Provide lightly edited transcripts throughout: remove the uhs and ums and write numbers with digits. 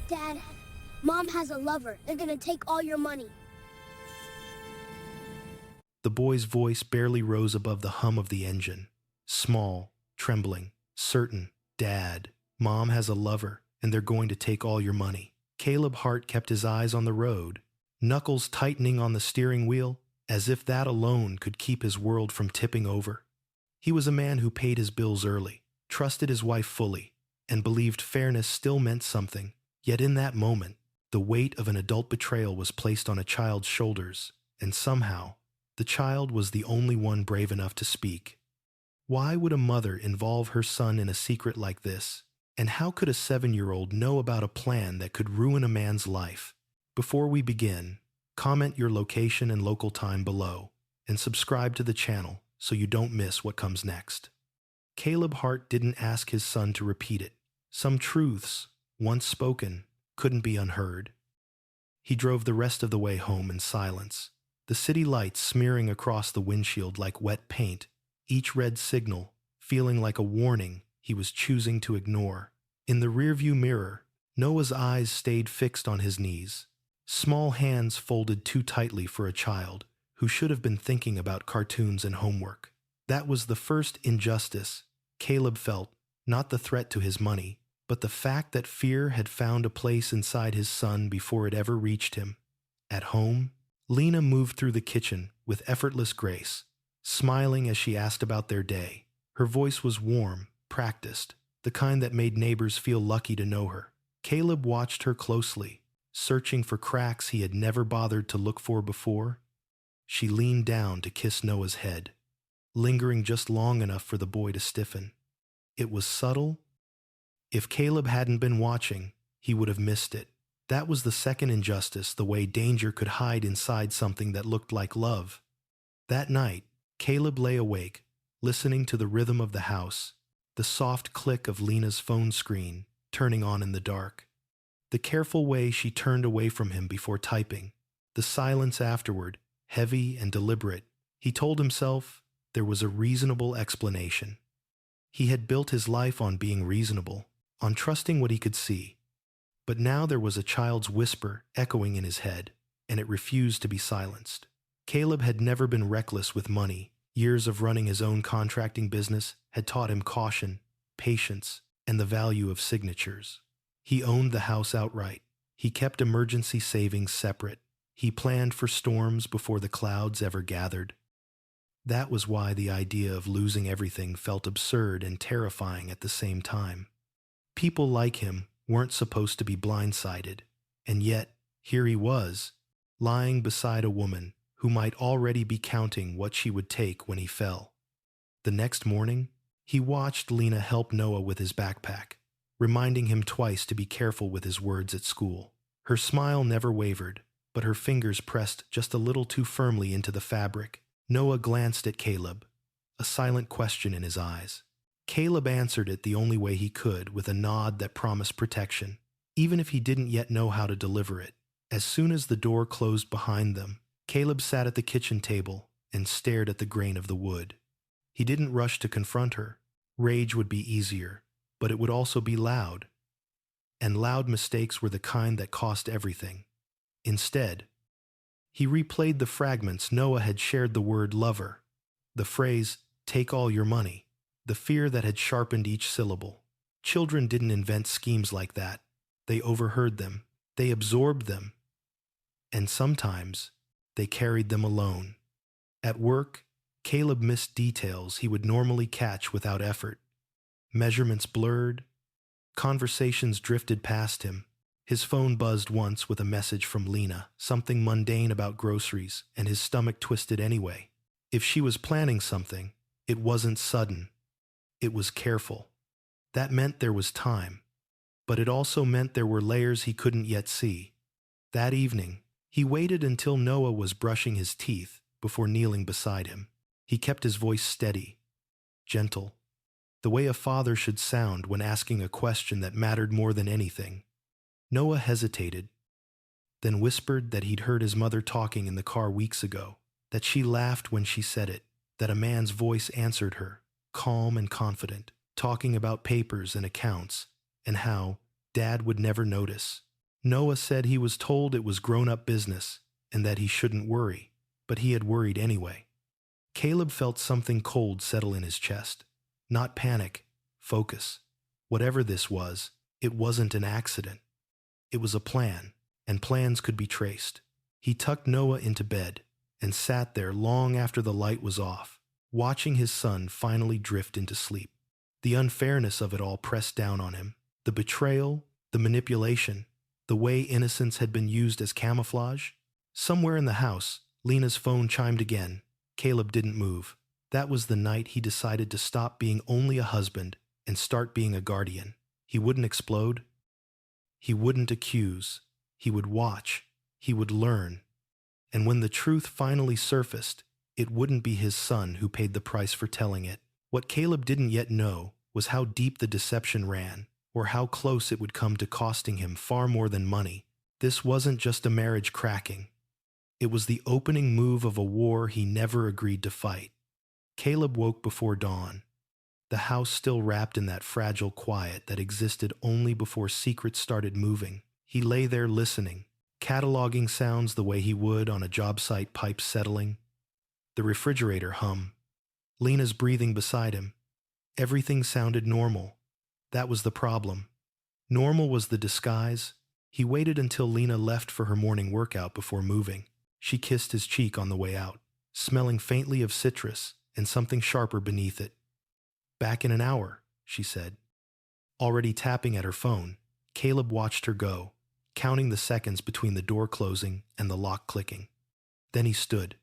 Dad, Mom has a lover. They're gonna take all your money. The boy's voice barely rose above the hum of the engine. Small, trembling, certain. Dad, Mom has a lover, and they're going to take all your money. Caleb Hart kept his eyes on the road, knuckles tightening on the steering wheel, as if that alone could keep his world from tipping over. He was a man who paid his bills early, trusted his wife fully, and believed fairness still meant something. Yet in that moment, the weight of an adult betrayal was placed on a child's shoulders, and somehow, the child was the only one brave enough to speak. Why would a mother involve her son in a secret like this? And how could a 7-year-old know about a plan that could ruin a man's life? Before we begin, comment your location and local time below, and subscribe to the channel so you don't miss what comes next. Caleb Hart didn't ask his son to repeat it. Some truths, once spoken, couldn't be unheard. He drove the rest of the way home in silence, the city lights smearing across the windshield like wet paint, each red signal feeling like a warning he was choosing to ignore. In the rearview mirror, Noah's eyes stayed fixed on his knees, small hands folded too tightly for a child who should have been thinking about cartoons and homework. That was the first injustice Caleb felt, not the threat to his money, but the fact that fear had found a place inside his son before it ever reached him. At home, Lena moved through the kitchen with effortless grace, smiling as she asked about their day. Her voice was warm, practiced, the kind that made neighbors feel lucky to know her. Caleb watched her closely, searching for cracks he had never bothered to look for before. She leaned down to kiss Noah's head, lingering just long enough for the boy to stiffen. It was subtle. If Caleb hadn't been watching, he would have missed it. That was the second injustice, the way danger could hide inside something that looked like love. That night, Caleb lay awake, listening to the rhythm of the house, the soft click of Lena's phone screen turning on in the dark, the careful way she turned away from him before typing, the silence afterward, heavy and deliberate. He told himself there was a reasonable explanation. He had built his life on being reasonable, on trusting what he could see. But now there was a child's whisper echoing in his head, and it refused to be silenced. Caleb had never been reckless with money. Years of running his own contracting business had taught him caution, patience, and the value of signatures. He owned the house outright. He kept emergency savings separate. He planned for storms before the clouds ever gathered. That was why the idea of losing everything felt absurd and terrifying at the same time. People like him weren't supposed to be blindsided, and yet, here he was, lying beside a woman who might already be counting what she would take when he fell. The next morning, he watched Lena help Noah with his backpack, reminding him twice to be careful with his words at school. Her smile never wavered, but her fingers pressed just a little too firmly into the fabric. Noah glanced at Caleb, a silent question in his eyes. Caleb answered it the only way he could, with a nod that promised protection, even if he didn't yet know how to deliver it. As soon as the door closed behind them, Caleb sat at the kitchen table and stared at the grain of the wood. He didn't rush to confront her. Rage would be easier, but it would also be loud. And loud mistakes were the kind that cost everything. Instead, he replayed the fragments Noah had shared: the word lover, the phrase, "take all your money," the fear that had sharpened each syllable. Children didn't invent schemes like that. They overheard them. They absorbed them. And sometimes, they carried them alone. At work, Caleb missed details he would normally catch without effort. Measurements blurred. Conversations drifted past him. His phone buzzed once with a message from Lena, something mundane about groceries, and his stomach twisted anyway. If she was planning something, it wasn't sudden. It was careful. That meant there was time, but it also meant there were layers he couldn't yet see. That evening, he waited until Noah was brushing his teeth before kneeling beside him. He kept his voice steady, gentle, the way a father should sound when asking a question that mattered more than anything. Noah hesitated, then whispered that he'd heard his mother talking in the car weeks ago, that she laughed when she said it, that a man's voice answered her, calm and confident, talking about papers and accounts, and how Dad would never notice. Noah said he was told it was grown-up business and that he shouldn't worry, but he had worried anyway. Caleb felt something cold settle in his chest. Not panic, focus. Whatever this was, it wasn't an accident. It was a plan, and plans could be traced. He tucked Noah into bed and sat there long after the light was off, watching his son finally drift into sleep. The unfairness of it all pressed down on him. The betrayal, the manipulation, the way innocence had been used as camouflage. Somewhere in the house, Lena's phone chimed again. Caleb didn't move. That was the night he decided to stop being only a husband and start being a guardian. He wouldn't explode. He wouldn't accuse. He would watch. He would learn. And when the truth finally surfaced, it wouldn't be his son who paid the price for telling it. What Caleb didn't yet know was how deep the deception ran, or how close it would come to costing him far more than money. This wasn't just a marriage cracking. It was the opening move of a war he never agreed to fight. Caleb woke before dawn, the house still wrapped in that fragile quiet that existed only before secrets started moving. He lay there listening, cataloging sounds the way he would on a job site, pipes settling. The refrigerator hum. Lena's breathing beside him. Everything sounded normal. That was the problem. Normal was the disguise. He waited until Lena left for her morning workout before moving. She kissed his cheek on the way out, smelling faintly of citrus and something sharper beneath it. "Back in an hour," she said. Already tapping at her phone, Caleb watched her go, counting the seconds between the door closing and the lock clicking. Then he stood.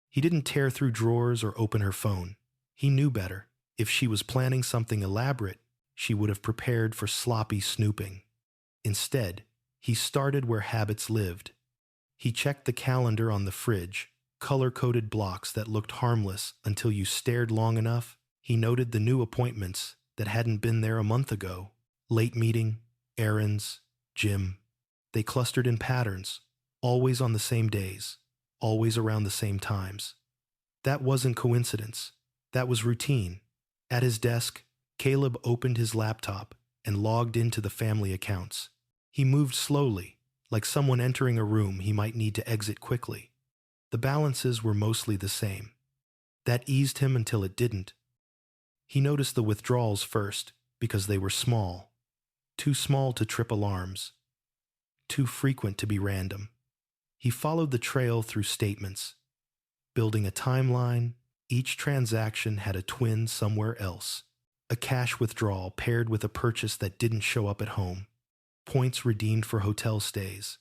He didn't tear through drawers or open her phone. He knew better. If she was planning something elaborate, she would have prepared for sloppy snooping. Instead, he started where habits lived. He checked the calendar on the fridge, color-coded blocks that looked harmless until you stared long enough. He noted the new appointments that hadn't been there a month ago. Late meeting, errands, gym. They clustered in patterns, always on the same days, always around the same times. That wasn't coincidence. That was routine. At his desk, Caleb opened his laptop and logged into the family accounts. He moved slowly, like someone entering a room he might need to exit quickly. The balances were mostly the same. That eased him until it didn't. He noticed the withdrawals first because they were small. Too small to trip alarms. Too frequent to be random. He followed the trail through statements. Building a timeline, each transaction had a twin somewhere else. A cash withdrawal paired with a purchase that didn't show up at home. Points redeemed for hotel stays.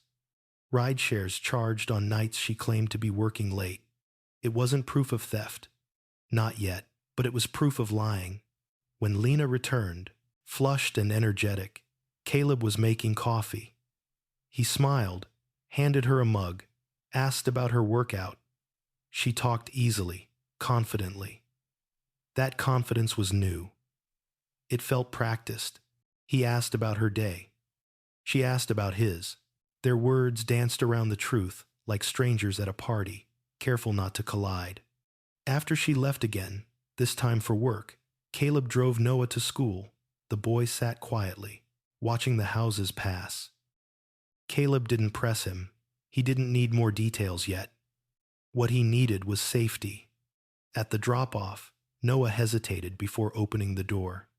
Ride shares charged on nights she claimed to be working late. It wasn't proof of theft. Not yet, but it was proof of lying. When Lena returned, flushed and energetic, Caleb was making coffee. He smiled, handed her a mug, asked about her workout. She talked easily, confidently. That confidence was new. It felt practiced. He asked about her day. She asked about his. Their words danced around the truth like strangers at a party, careful not to collide. After she left again, this time for work, Caleb drove Noah to school. The boy sat quietly, watching the houses pass. Caleb didn't press him. He didn't need more details yet. What he needed was safety. At the drop-off, Noah hesitated before opening the door.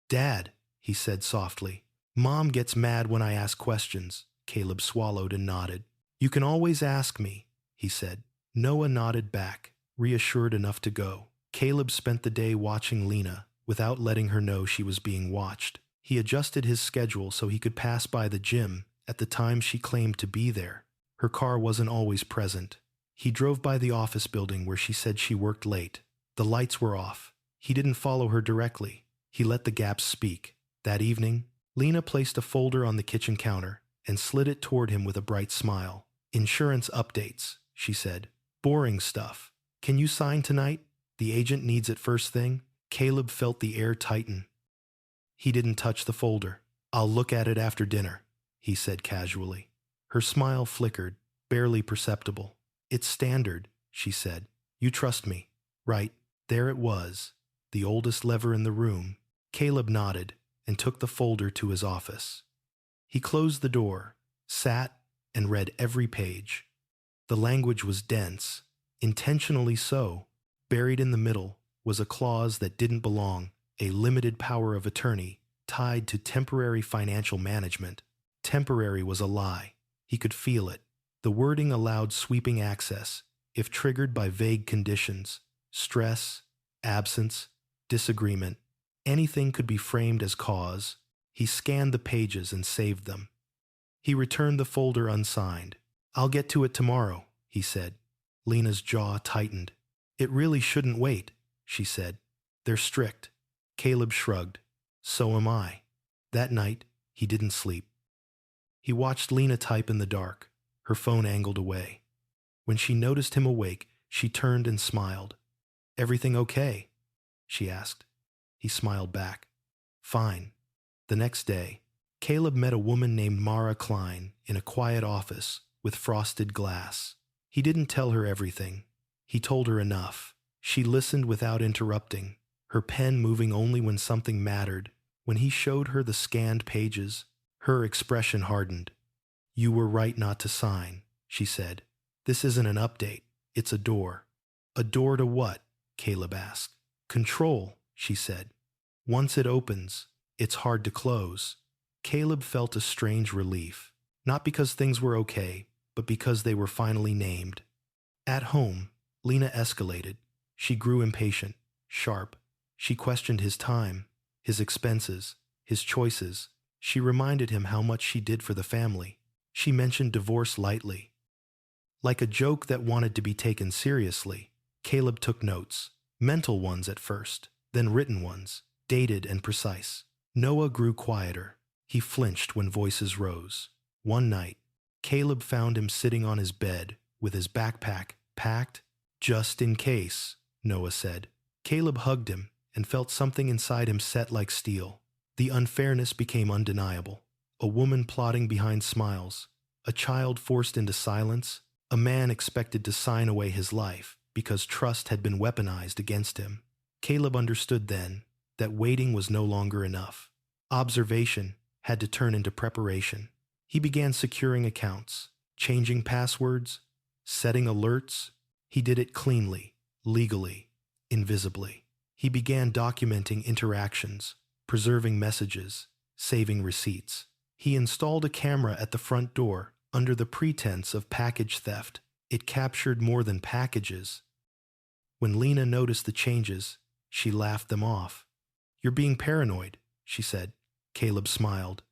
"Dad," he said softly. "Mom gets mad when I ask questions." Caleb swallowed and nodded. "You can always ask me," he said. Noah nodded back, reassured enough to go. Caleb spent the day watching Lena, without letting her know she was being watched. He adjusted his schedule so he could pass by the gym at the time she claimed to be there. Her car wasn't always present. He drove by the office building where she said she worked late. The lights were off. He didn't follow her directly. He let the gaps speak. That evening, Lena placed a folder on the kitchen counter and slid it toward him with a bright smile. "Insurance updates," she said. "Boring stuff. Can you sign tonight? The agent needs it first thing." Caleb felt the air tighten. He didn't touch the folder. "I'll look at it after dinner," he said casually. Her smile flickered, barely perceptible. "It's standard," she said. "You trust me, right?" There it was, the oldest lever in the room. Caleb nodded and took the folder to his office. He closed the door, sat, and read every page. The language was dense, intentionally so. Buried in the middle was a clause that didn't belong, a limited power of attorney tied to temporary financial management. Temporary was a lie. He could feel it. The wording allowed sweeping access, if triggered by vague conditions, stress, absence, disagreement. Anything could be framed as cause. He scanned the pages and saved them. He returned the folder unsigned. "I'll get to it tomorrow," he said. Lena's jaw tightened. "It really shouldn't wait," she said. "They're strict." Caleb shrugged. "So am I." That night, he didn't sleep. He watched Lena type in the dark, her phone angled away. When she noticed him awake, she turned and smiled. "Everything okay?" she asked. He smiled back. "Fine." The next day, Caleb met a woman named Mara Klein in a quiet office with frosted glass. He didn't tell her everything. He told her enough. She listened without interrupting, her pen moving only when something mattered. When he showed her the scanned pages, her expression hardened. "You were right not to sign," she said. "This isn't an update. It's a door." "A door to what?" Caleb asked. "Control," she said. "Once it opens, it's hard to close." Caleb felt a strange relief, not because things were okay, but because they were finally named. At home, Lena escalated. She grew impatient, sharp. She questioned his time, his expenses, his choices. She reminded him how much she did for the family. She mentioned divorce lightly, like a joke that wanted to be taken seriously. Caleb took notes, mental ones at first, then written ones, dated and precise. Noah grew quieter. He flinched when voices rose. One night, Caleb found him sitting on his bed with his backpack packed. "Just in case," Noah said. Caleb hugged him and felt something inside him set like steel. The unfairness became undeniable. A woman plotting behind smiles, a child forced into silence, a man expected to sign away his life because trust had been weaponized against him. Caleb understood then that waiting was no longer enough. Observation had to turn into preparation. He began securing accounts, changing passwords, setting alerts. He did it cleanly, legally, invisibly. He began documenting interactions, preserving messages, saving receipts. He installed a camera at the front door under the pretense of package theft. It captured more than packages. When Lena noticed the changes, she laughed them off. "You're being paranoid," she said. Caleb smiled.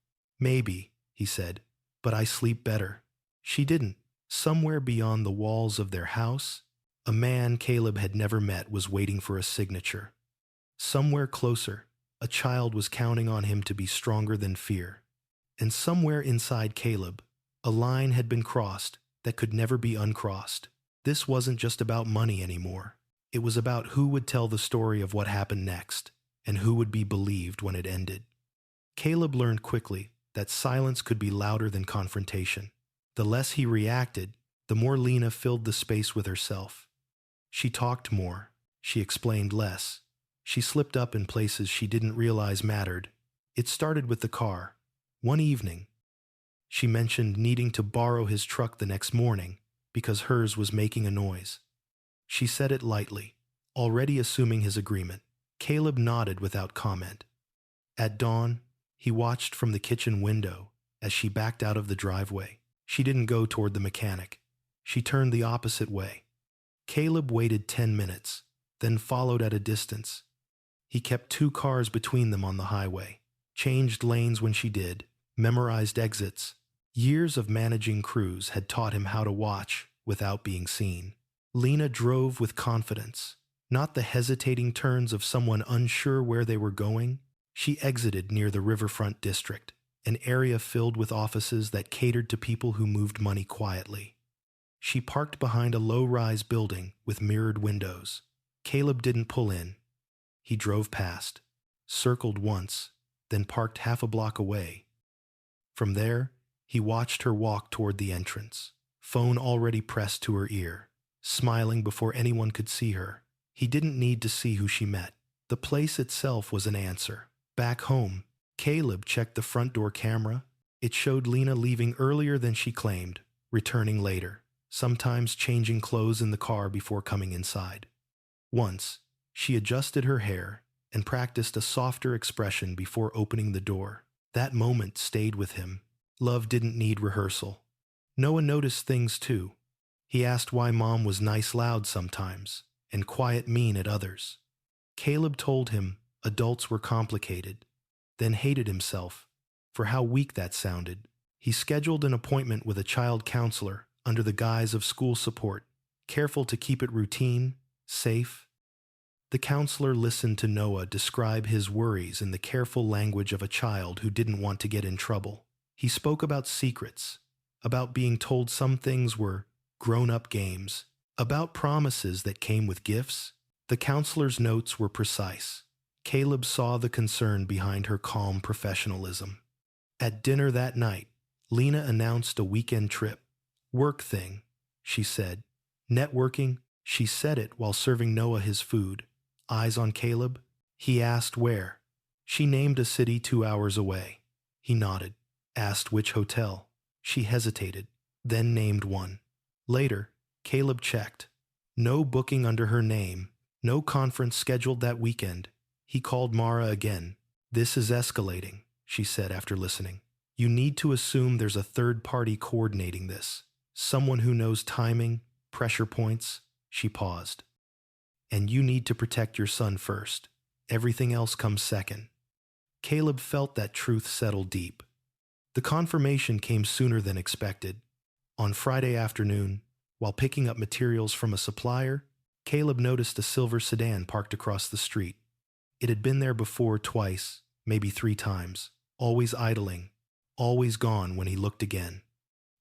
"Maybe," he said, "but I sleep better." She didn't. Somewhere beyond the walls of their house, a man Caleb had never met was waiting for a signature. Somewhere closer, a child was counting on him to be stronger than fear. And somewhere inside Caleb, a line had been crossed that could never be uncrossed. This wasn't just about money anymore. It was about who would tell the story of what happened next, and who would be believed when it ended. Caleb learned quickly that silence could be louder than confrontation. The less he reacted, the more Lena filled the space with herself. She talked more. She explained less. She slipped up in places she didn't realize mattered. It started with the car. One evening, she mentioned needing to borrow his truck the next morning because hers was making a noise. She said it lightly, already assuming his agreement. Caleb nodded without comment. At dawn, he watched from the kitchen window as she backed out of the driveway. She didn't go toward the mechanic. She turned the opposite way. Caleb waited 10 minutes, then followed at a distance. He kept 2 cars between them on the highway, changed lanes when she did, memorized exits. Years of managing crews had taught him how to watch without being seen. Lena drove with confidence, not the hesitating turns of someone unsure where they were going. She exited near the riverfront district, an area filled with offices that catered to people who moved money quietly. She parked behind a low-rise building with mirrored windows. Caleb didn't pull in. He drove past, circled once, then parked half a block away. From there, he watched her walk toward the entrance, phone already pressed to her ear, smiling before anyone could see her. He didn't need to see who she met. The place itself was an answer. Back home, Caleb checked the front door camera. It showed Lena leaving earlier than she claimed, returning later, sometimes changing clothes in the car before coming inside. Once, she adjusted her hair and practiced a softer expression before opening the door. That moment stayed with him. Love didn't need rehearsal. Noah noticed things too. He asked why Mom was nice loud sometimes and quiet mean at others. Caleb told him adults were complicated, then hated himself for how weak that sounded. He scheduled an appointment with a child counselor under the guise of school support, careful to keep it routine, safe. The counselor listened to Noah describe his worries in the careful language of a child who didn't want to get in trouble. He spoke about secrets, about being told some things were grown-up games, about promises that came with gifts. The counselor's notes were precise. Caleb saw the concern behind her calm professionalism. At dinner that night, Lena announced a weekend trip. Work thing, she said. Networking, she said it while serving Noah his food. Eyes on Caleb, he asked where. She named a city 2 hours away. He nodded, asked which hotel. She hesitated, then named one. Later, Caleb checked. No booking under her name, no conference scheduled that weekend. He called Mara again. This is escalating, she said after listening. You need to assume there's a third party coordinating this. Someone who knows timing, pressure points. She paused. And you need to protect your son first. Everything else comes second. Caleb felt that truth settle deep. The confirmation came sooner than expected. On Friday afternoon, while picking up materials from a supplier, Caleb noticed a silver sedan parked across the street. It had been there before twice, maybe 3 times, always idling, always gone when he looked again.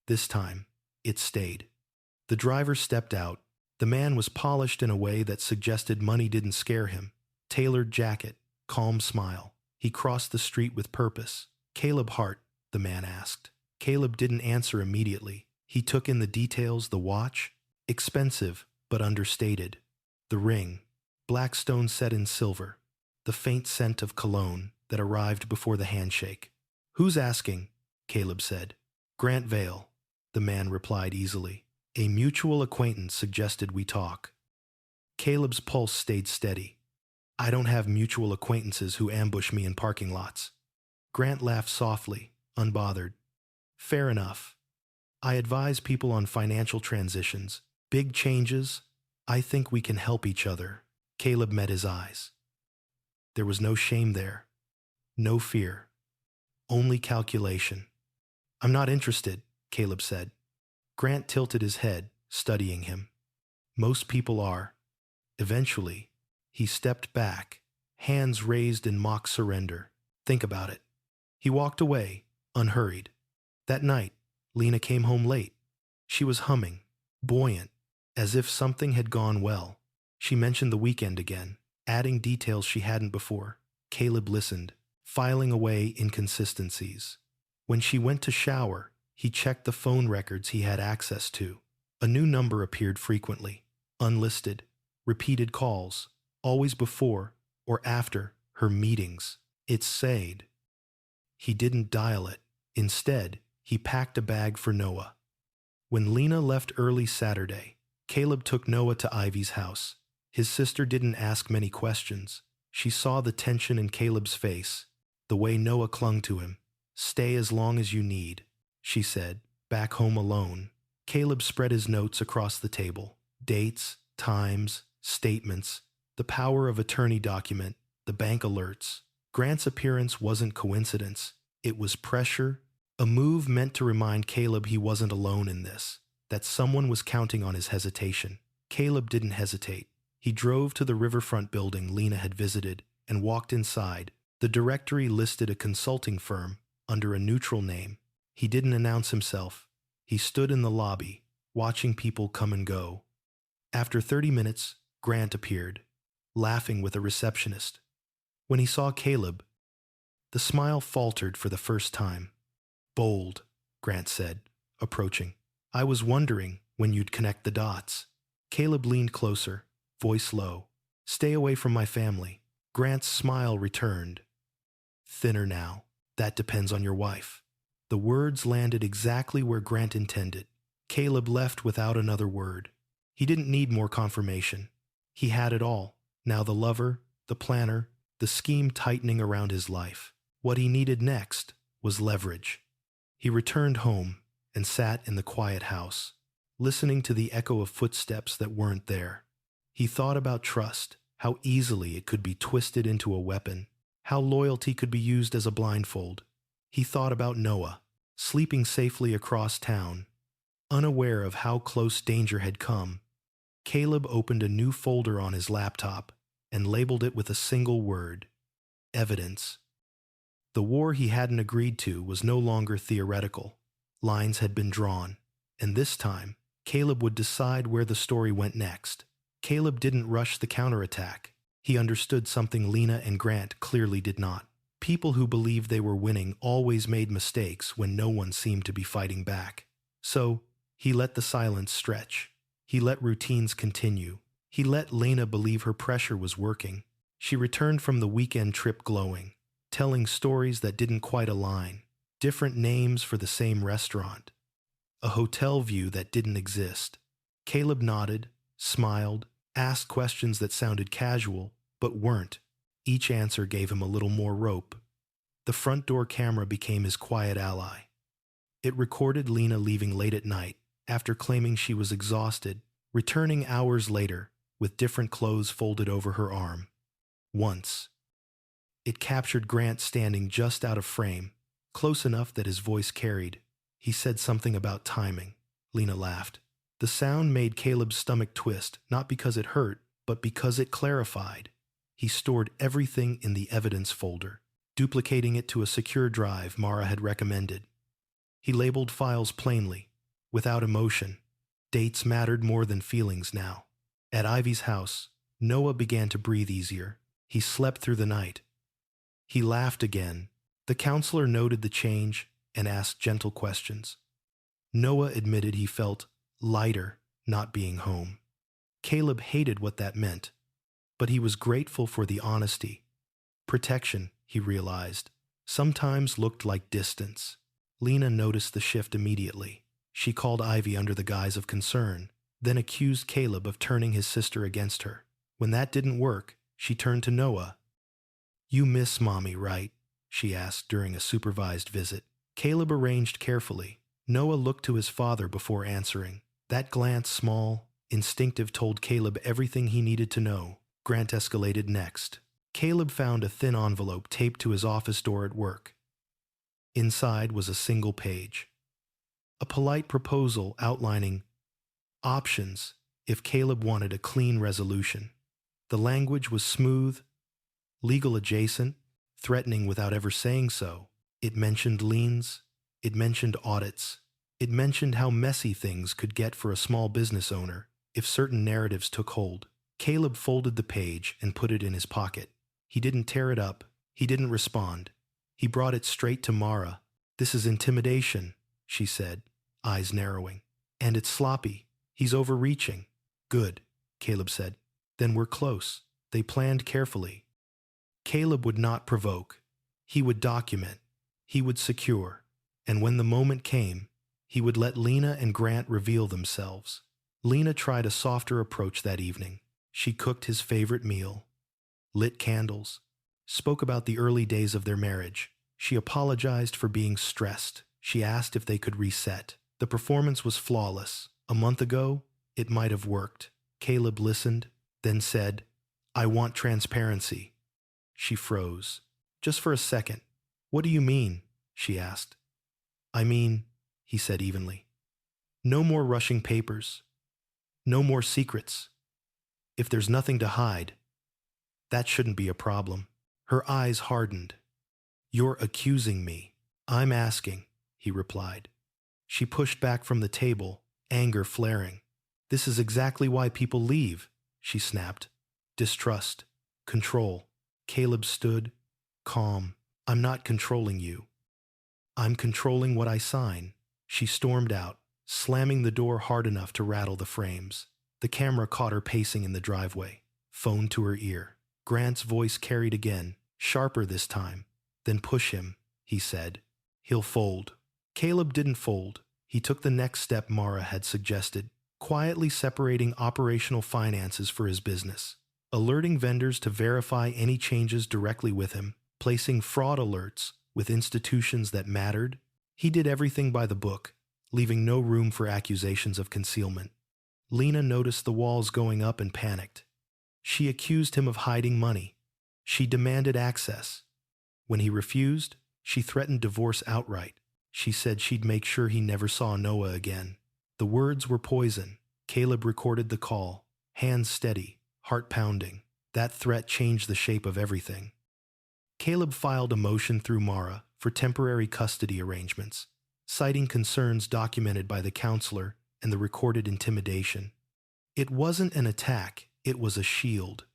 This time, it stayed. The driver stepped out. The man was polished in a way that suggested money didn't scare him. Tailored jacket, calm smile. He crossed the street with purpose. Caleb Hart, the man asked. Caleb didn't answer immediately. He took in the details, the watch, expensive but understated. The ring, black stone set in silver. The faint scent of cologne that arrived before the handshake. Who's asking? Caleb said. Grant Vale, the man replied easily. A mutual acquaintance suggested we talk. Caleb's pulse stayed steady. I don't have mutual acquaintances who ambush me in parking lots. Grant laughed softly, unbothered. Fair enough. I advise people on financial transitions, big changes. I think we can help each other. Caleb met his eyes. There was no shame there, no fear, only calculation. I'm not interested, Caleb said. Grant tilted his head, studying him. Most people are. Eventually, he stepped back, hands raised in mock surrender. Think about it. He walked away, unhurried. That night, Lena came home late. She was humming, buoyant, as if something had gone well. She mentioned the weekend again, adding details she hadn't before. Caleb listened, filing away inconsistencies. When she went to shower, he checked the phone records he had access to. A new number appeared frequently, unlisted, repeated calls, always before or after her meetings. It said. He didn't dial it. Instead, he packed a bag for Noah. When Lena left early Saturday, Caleb took Noah to Ivy's house. His sister didn't ask many questions. She saw the tension in Caleb's face, the way Noah clung to him. Stay as long as you need, she said, back home alone. Caleb spread his notes across the table. Dates, times, statements, the power of attorney document, the bank alerts. Grant's appearance wasn't coincidence. It was pressure, a move meant to remind Caleb he wasn't alone in this, that someone was counting on his hesitation. Caleb didn't hesitate. He drove to the riverfront building Lena had visited and walked inside. The directory listed a consulting firm under a neutral name. He didn't announce himself. He stood in the lobby, watching people come and go. After 30 minutes, Grant appeared, laughing with a receptionist. When he saw Caleb, the smile faltered for the first time. Bold, Grant said, approaching. I was wondering when you'd connect the dots. Caleb leaned closer, voice low. Stay away from my family. Grant's smile returned. Thinner now. That depends on your wife. The words landed exactly where Grant intended. Caleb left without another word. He didn't need more confirmation. He had it all. Now the lover, the planner, the scheme tightening around his life. What he needed next was leverage. He returned home and sat in the quiet house, listening to the echo of footsteps that weren't there. He thought about trust, how easily it could be twisted into a weapon, how loyalty could be used as a blindfold. He thought about Noah, sleeping safely across town, unaware of how close danger had come. Caleb opened a new folder on his laptop and labeled it with a single word: evidence. The war he hadn't agreed to was no longer theoretical. Lines had been drawn, and this time, Caleb would decide where the story went next. Caleb didn't rush the counterattack. He understood something Lena and Grant clearly did not. People who believed they were winning always made mistakes when no one seemed to be fighting back. So, he let the silence stretch. He let routines continue. He let Lena believe her pressure was working. She returned from the weekend trip glowing, telling stories that didn't quite align, different names for the same restaurant, a hotel view that didn't exist. Caleb nodded, smiled, asked questions that sounded casual, but weren't. Each answer gave him a little more rope. The front door camera became his quiet ally. It recorded Lena leaving late at night, after claiming she was exhausted, returning hours later with different clothes folded over her arm. Once, it captured Grant standing just out of frame, close enough that his voice carried. He said something about timing. Lena laughed. The sound made Caleb's stomach twist, not because it hurt, but because it clarified. He stored everything in the evidence folder, duplicating it to a secure drive Mara had recommended. He labeled files plainly, without emotion. Dates mattered more than feelings now. At Ivy's house, Noah began to breathe easier. He slept through the night. He laughed again. The counselor noted the change and asked gentle questions. Noah admitted he felt lighter not being home. Caleb hated what that meant, but he was grateful for the honesty. Protection, he realized, sometimes looked like distance. Lena noticed the shift immediately. She called Ivy under the guise of concern, then accused Caleb of turning his sister against her. When that didn't work, she turned to Noah. "You miss Mommy, right?" she asked during a supervised visit. Caleb arranged carefully. Noah looked to his father before answering. That glance, small, instinctive, told Caleb everything he needed to know. Grant escalated next. Caleb found a thin envelope taped to his office door at work. Inside was a single page. A polite proposal outlining options if Caleb wanted a clean resolution. The language was smooth, legal adjacent, threatening without ever saying so. It mentioned liens. It mentioned audits. It mentioned how messy things could get for a small business owner if certain narratives took hold. Caleb folded the page and put it in his pocket. He didn't tear it up. He didn't respond. He brought it straight to Mara. "This is intimidation," she said, eyes narrowing. "And it's sloppy. He's overreaching." "Good," Caleb said. "Then we're close." They planned carefully. Caleb would not provoke. He would document. He would secure. And when the moment came, he would let Lena and Grant reveal themselves. Lena tried a softer approach that evening. She cooked his favorite meal, lit candles, spoke about the early days of their marriage. She apologized for being stressed. She asked if they could reset. The performance was flawless. A month ago, it might have worked. Caleb listened, then said, "I want transparency." She froze. "Just for a second." "What do you mean?" she asked. "I mean," he said evenly, "no more rushing papers. No more secrets. If there's nothing to hide, that shouldn't be a problem." Her eyes hardened. "You're accusing me." "I'm asking," he replied. She pushed back from the table, anger flaring. "This is exactly why people leave," she snapped. "Distrust. Control." Caleb stood, calm. "I'm not controlling you. I'm controlling what I sign." She stormed out, slamming the door hard enough to rattle the frames. The camera caught her pacing in the driveway, phone to her ear. Grant's voice carried again, sharper this time. "Then push him," he said. "He'll fold." Caleb didn't fold. He took the next step Mara had suggested, quietly separating operational finances for his business, alerting vendors to verify any changes directly with him, placing fraud alerts with institutions that mattered. He did everything by the book, leaving no room for accusations of concealment. Lena noticed the walls going up and panicked. She accused him of hiding money. She demanded access. When he refused, she threatened divorce outright. She said she'd make sure he never saw Noah again. The words were poison. Caleb recorded the call, hands steady, heart pounding. That threat changed the shape of everything. Caleb filed a motion through Mara for temporary custody arrangements, citing concerns documented by the counselor and the recorded intimidation. It wasn't an attack, it was a shield.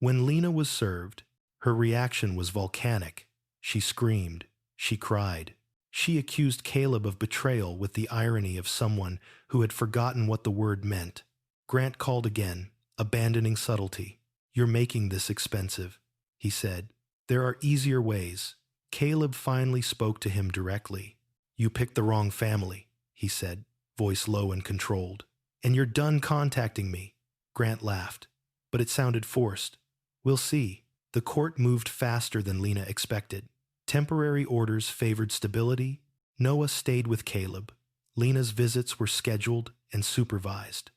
When Lena was served, her reaction was volcanic. She screamed. She cried. She accused Caleb of betrayal with the irony of someone who had forgotten what the word meant. Grant called again, abandoning subtlety. "You're making this expensive," he said. "There are easier ways." Caleb finally spoke to him directly. "You picked the wrong family," he said, voice low and controlled. "And you're done contacting me." Grant laughed, but it sounded forced. "We'll see." The court moved faster than Lena expected. Temporary orders favored stability. Noah stayed with Caleb. Lena's visits were scheduled and supervised.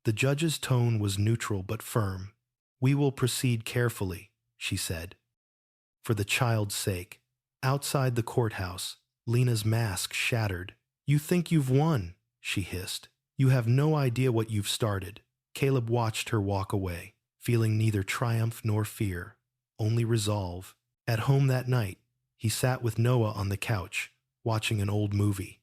The judge's tone was neutral but firm. "We will proceed carefully," she said, "for the child's sake." Outside the courthouse, Lena's mask shattered. "You think you've won," she hissed. "You have no idea what you've started." Caleb watched her walk away, feeling neither triumph nor fear, only resolve. At home that night, he sat with Noah on the couch, watching an old movie.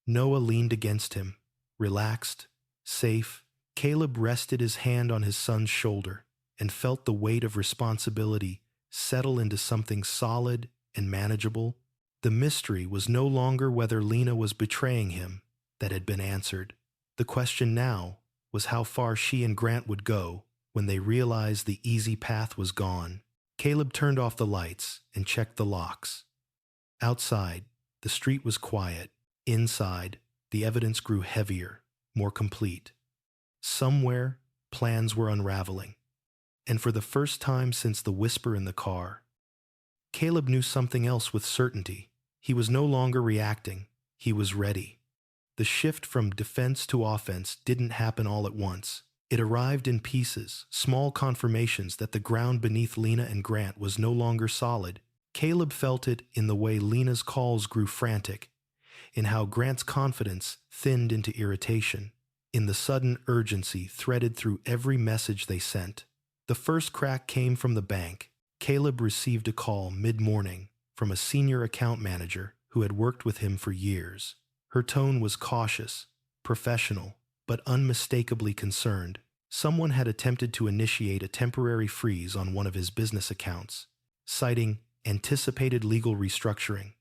Noah leaned against him, relaxed, safe. Caleb rested his hand on his son's shoulder and felt the weight of responsibility settle into something solid and manageable. The mystery was no longer whether Lena was betraying him. That had been answered. The question now was how far she and Grant would go when they realized the easy path was gone. Caleb turned off the lights and checked the locks. Outside, the street was quiet. Inside, the evidence grew heavier, more complete. Somewhere, plans were unraveling. And for the first time since the whisper in the car, Caleb knew something else with certainty. He was no longer reacting. He was ready. The shift from defense to offense didn't happen all at once. It arrived in pieces, small confirmations that the ground beneath Lena and Grant was no longer solid. Caleb felt it in the way Lena's calls grew frantic, in how Grant's confidence thinned into irritation, in the sudden urgency threaded through every message they sent. The first crack came from the bank. Caleb received a call mid-morning from a senior account manager who had worked with him for years. Her tone was cautious, professional, but unmistakably concerned. Someone had attempted to initiate a temporary freeze on one of his business accounts, citing anticipated legal restructuring.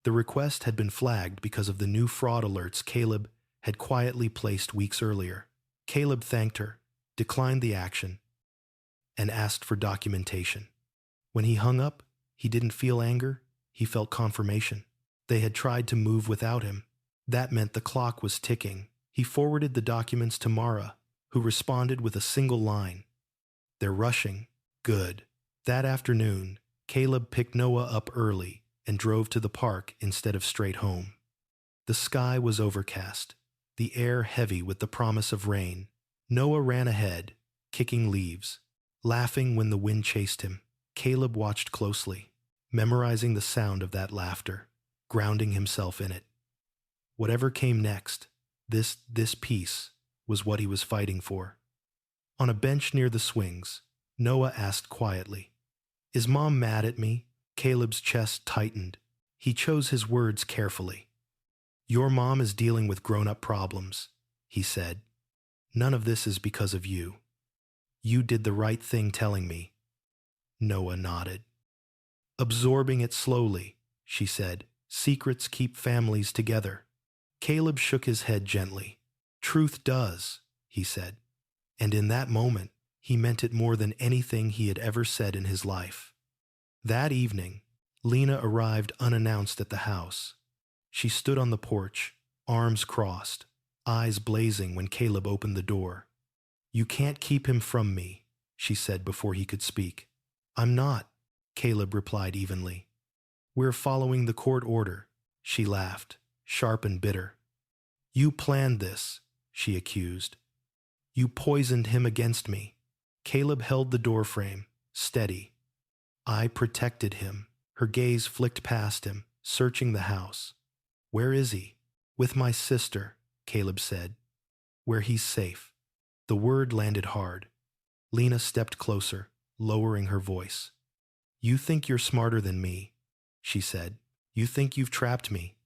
The request had been flagged because of the new fraud alerts Caleb had quietly placed weeks earlier. Caleb thanked her, declined the action, and asked for documentation. When he hung up, he didn't feel anger, he felt confirmation. They had tried to move without him. That meant the clock was ticking. He forwarded the documents to Mara, who responded with a single line. "They're rushing." Good. That afternoon, Caleb picked Noah up early and drove to the park instead of straight home. The sky was overcast, the air heavy with the promise of rain. Noah ran ahead, kicking leaves, laughing when the wind chased him. Caleb watched closely, memorizing the sound of that laughter, grounding himself in it. Whatever came next, this peace was what he was fighting for. On a bench near the swings, Noah asked quietly, "Is Mom mad at me?" Caleb's chest tightened. He chose his words carefully. "Your mom is dealing with grown-up problems," he said. "None of this is because of you. You did the right thing telling me." Noah nodded. "Absorbing it slowly," she said. "Secrets keep families together." Caleb shook his head gently. "Truth does," he said. And in that moment, he meant it more than anything he had ever said in his life. That evening, Lena arrived unannounced at the house. She stood on the porch, arms crossed, eyes blazing when Caleb opened the door. "You can't keep him from me," she said before he could speak. "I'm not," Caleb replied evenly. "We're following the court order," she laughed, sharp and bitter. "You planned this," she accused. "You poisoned him against me." Caleb held the doorframe, steady. "I protected him." Her gaze flicked past him, searching the house. "Where is he?" "With my sister," Caleb said. "Where he's safe." The word landed hard. Lena stepped closer, lowering her voice. "You think you're smarter than me," she said. "You think you've trapped me.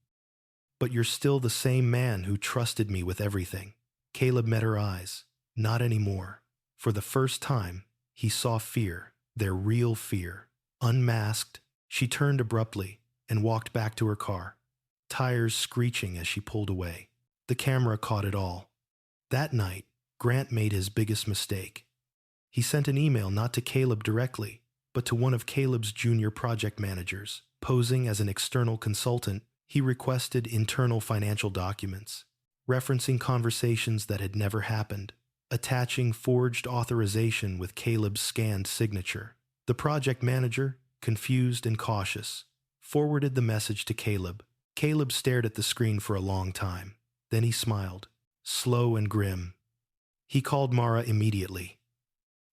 But you're still the same man who trusted me with everything." Caleb met her eyes. Not anymore. For the first time, he saw fear, their real fear. Unmasked, she turned abruptly and walked back to her car, tires screeching as she pulled away. The camera caught it all. That night, Grant made his biggest mistake. He sent an email not to Caleb directly, but to one of Caleb's junior project managers. Posing as an external consultant, he requested internal financial documents, referencing conversations that had never happened, attaching forged authorization with Caleb's scanned signature. The project manager, confused and cautious, forwarded the message to Caleb. Caleb stared at the screen for a long time. Then he smiled, slow and grim. He called Mara immediately.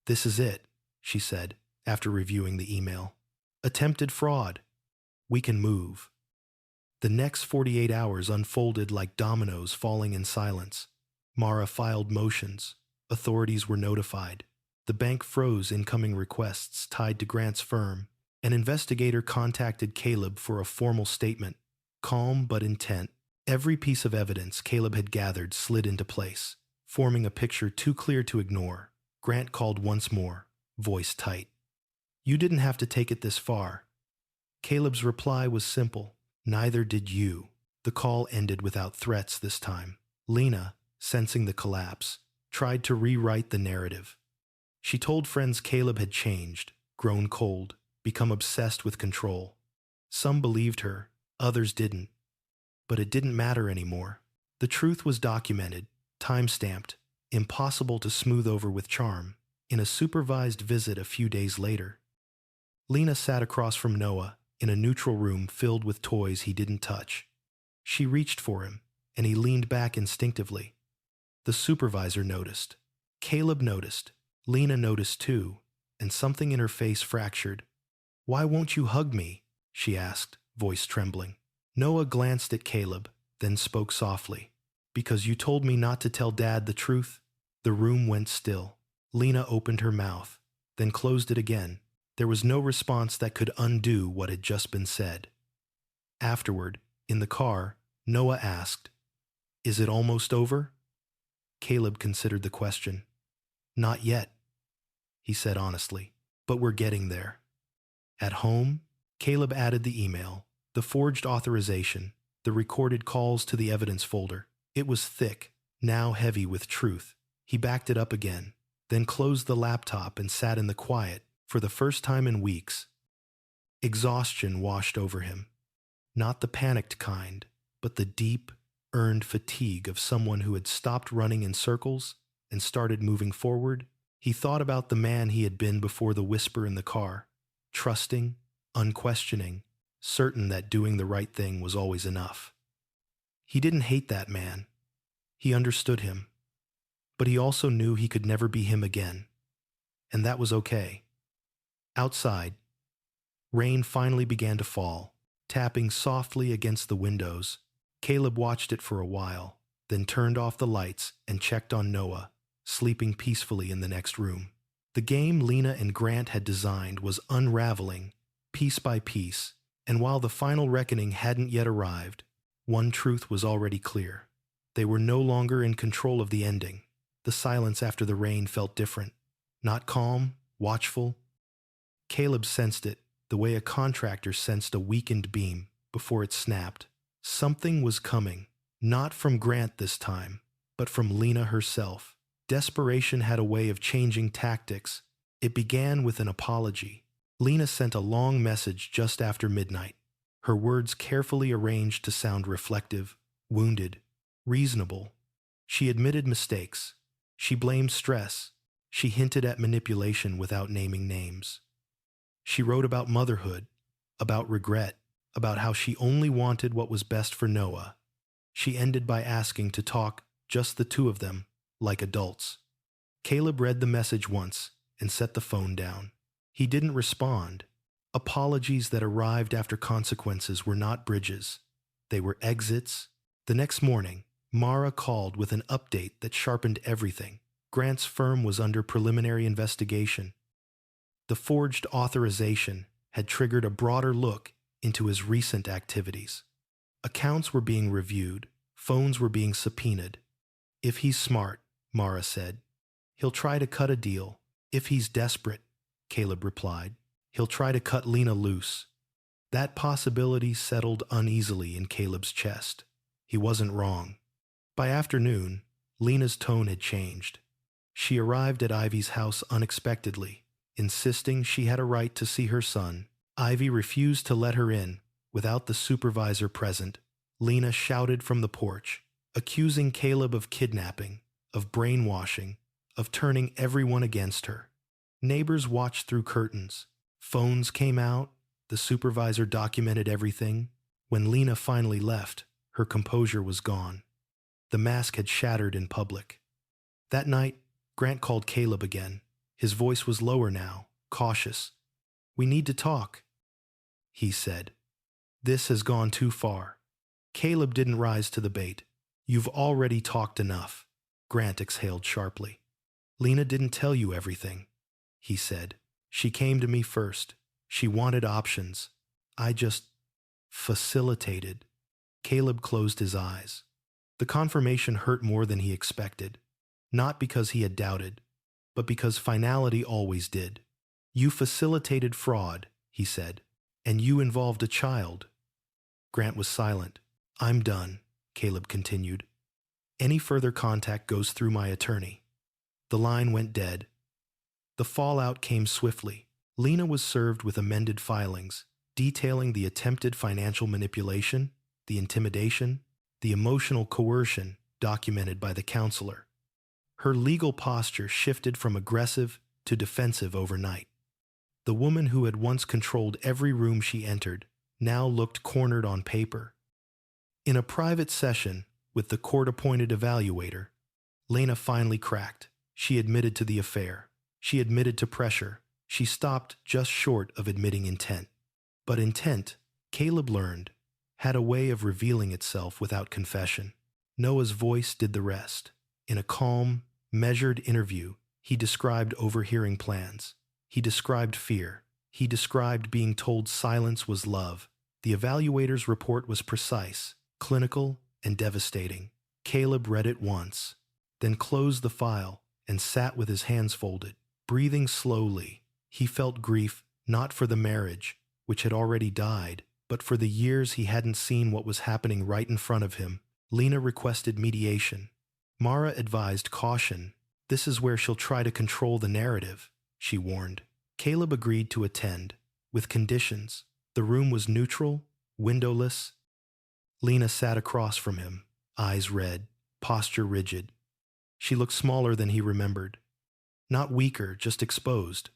"This is it," she said, after reviewing the email. "Attempted fraud. We can move." The next 48 hours unfolded like dominoes falling in silence. Mara filed motions. Authorities were notified. The bank froze incoming requests tied to Grant's firm. An investigator contacted Caleb for a formal statement, calm but intent. Every piece of evidence Caleb had gathered slid into place, forming a picture too clear to ignore. Grant called once more, voice tight. "You didn't have to take it this far." Caleb's reply was simple. "Neither did you." The call ended without threats this time. Lena, sensing the collapse, tried to rewrite the narrative. She told friends Caleb had changed, grown cold, become obsessed with control. Some believed her, others didn't. But it didn't matter anymore. The truth was documented, time-stamped, impossible to smooth over with charm. In a supervised visit a few days later, Lena sat across from Noah in a neutral room filled with toys he didn't touch. She reached for him, and he leaned back instinctively. The supervisor noticed. Caleb noticed. Lena noticed too, and something in her face fractured. "Why won't you hug me?" she asked, voice trembling. Noah glanced at Caleb, then spoke softly. "Because you told me not to tell Dad the truth." The room went still. Lena opened her mouth, then closed it again. There was no response that could undo what had just been said. Afterward, in the car, Noah asked, "Is it almost over?" Caleb considered the question. "Not yet," he said honestly, "but we're getting there." At home, Caleb added the email, the forged authorization, the recorded calls to the evidence folder. It was thick, now heavy with truth. He backed it up again, then closed the laptop and sat in the quiet for the first time in weeks. Exhaustion washed over him. Not the panicked kind, but the deep, earned fatigue of someone who had stopped running in circles and started moving forward. He thought about the man he had been before the whisper in the car, trusting, unquestioning, certain that doing the right thing was always enough. He didn't hate that man. He understood him. But he also knew he could never be him again. And that was okay. Outside, rain finally began to fall, tapping softly against the windows. Caleb watched it for a while, then turned off the lights and checked on Noah, sleeping peacefully in the next room. The game Lena and Grant had designed was unraveling, piece by piece, and while the final reckoning hadn't yet arrived, one truth was already clear. They were no longer in control of the ending. The silence after the rain felt different, not calm, watchful. Caleb sensed it, the way a contractor sensed a weakened beam before it snapped. Something was coming, not from Grant this time, but from Lena herself. Desperation had a way of changing tactics. It began with an apology. Lena sent a long message just after midnight. her words carefully arranged to sound reflective, wounded, reasonable. She admitted mistakes. She blamed stress. She hinted at manipulation without naming names. She wrote about motherhood, about regret, about how she only wanted what was best for Noah. She ended by asking to talk, just the two of them, like adults. Caleb read the message once and set the phone down. He didn't respond. Apologies that arrived after consequences were not bridges. They were exits. The next morning, Mara called with an update that sharpened everything. Grant's firm was under preliminary investigation. The forged authorization had triggered a broader look into his recent activities. Accounts were being reviewed. Phones were being subpoenaed. If he's smart, Mara said, he'll try to cut a deal. If he's desperate, Caleb replied, he'll try to cut Lena loose. That possibility settled uneasily in Caleb's chest. He wasn't wrong. By afternoon, Lena's tone had changed. She arrived at Ivy's house unexpectedly, insisting she had a right to see her son. Ivy refused to let her in without the supervisor present. Lena shouted from the porch, accusing Caleb of kidnapping, of brainwashing, of turning everyone against her. Neighbors watched through curtains. Phones came out. The supervisor documented everything. When Lena finally left, her composure was gone. The mask had shattered in public. That night, Grant called Caleb again. His voice was lower now, cautious. "We need to talk," he said. "This has gone too far." Caleb didn't rise to the bait. "You've already talked enough," Grant exhaled sharply. "Lena didn't tell you everything," he said. "She came to me first. She wanted options. I just facilitated." Caleb closed his eyes. The confirmation hurt more than he expected. Not because he had doubted, but because finality always did. "You facilitated fraud," he said, "and you involved a child." Grant was silent. "I'm done," Caleb continued. "Any further contact goes through my attorney." The line went dead. The fallout came swiftly. Lena was served with amended filings, detailing the attempted financial manipulation, the intimidation, the emotional coercion documented by the counselor. Her legal posture shifted from aggressive to defensive overnight. The woman who had once controlled every room she entered now looked cornered on paper. In a private session with the court-appointed evaluator, Lena finally cracked. She admitted to the affair. She admitted to pressure. She stopped just short of admitting intent. But intent, Caleb learned, had a way of revealing itself without confession. Noah's voice did the rest. In a calm, measured interview, he described overhearing plans. He described fear. He described being told silence was love. The evaluator's report was precise, clinical, and devastating. Caleb read it once, then closed the file and sat with his hands folded, breathing slowly. He felt grief not for the marriage, which had already died, but for the years he hadn't seen what was happening right in front of him. Lena requested mediation. Mara advised caution. "This is where she'll try to control the narrative," she warned. Caleb agreed to attend, with conditions. The room was neutral, windowless. Lena sat across from him, eyes red, posture rigid. She looked smaller than he remembered. Not weaker, just exposed.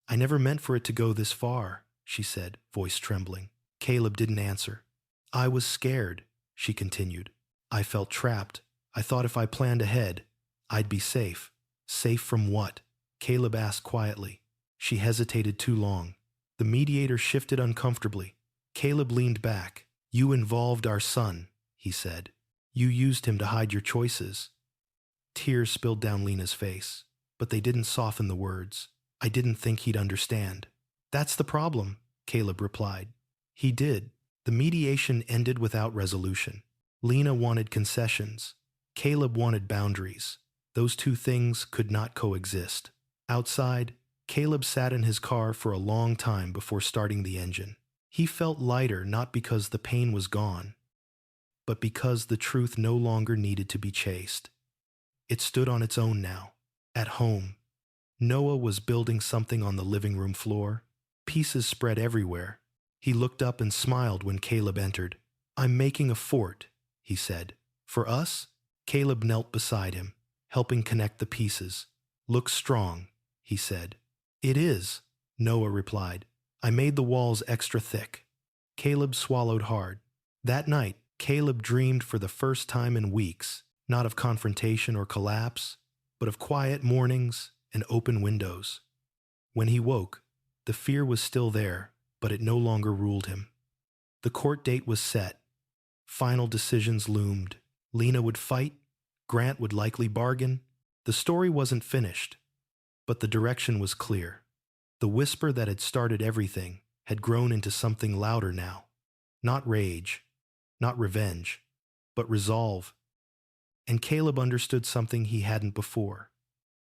"I never meant for it to go this far," she said, voice trembling. Caleb didn't answer. "I was scared," she continued. "I felt trapped. I thought if I planned ahead, I'd be safe." "Safe from what?" Caleb asked quietly. She hesitated too long. The mediator shifted uncomfortably. Caleb leaned back. "You involved our son," he said. "You used him to hide your choices." Tears spilled down Lena's face, but they didn't soften the words. "I didn't think he'd understand." "That's the problem," Caleb replied. "He did." The mediation ended without resolution. Lena wanted concessions. Caleb wanted boundaries. Those two things could not coexist. Outside, Caleb sat in his car for a long time before starting the engine. He felt lighter not because the pain was gone, but because the truth no longer needed to be chased. It stood on its own now, at home. Noah was building something on the living room floor. Pieces spread everywhere. He looked up and smiled when Caleb entered. "I'm making a fort," he said. "For us?" Caleb knelt beside him, helping connect the pieces. "Looks strong," he said. "It is," Noah replied. "I made the walls extra thick." Caleb swallowed hard. That night, Caleb dreamed for the first time in weeks, not of confrontation or collapse, but of quiet mornings and open windows. When he woke, the fear was still there, but it no longer ruled him. The court date was set. Final decisions loomed. Lena would fight. Grant would likely bargain. The story wasn't finished, but the direction was clear. The whisper that had started everything had grown into something louder now. Not rage, not revenge, but resolve. And Caleb understood something he hadn't before.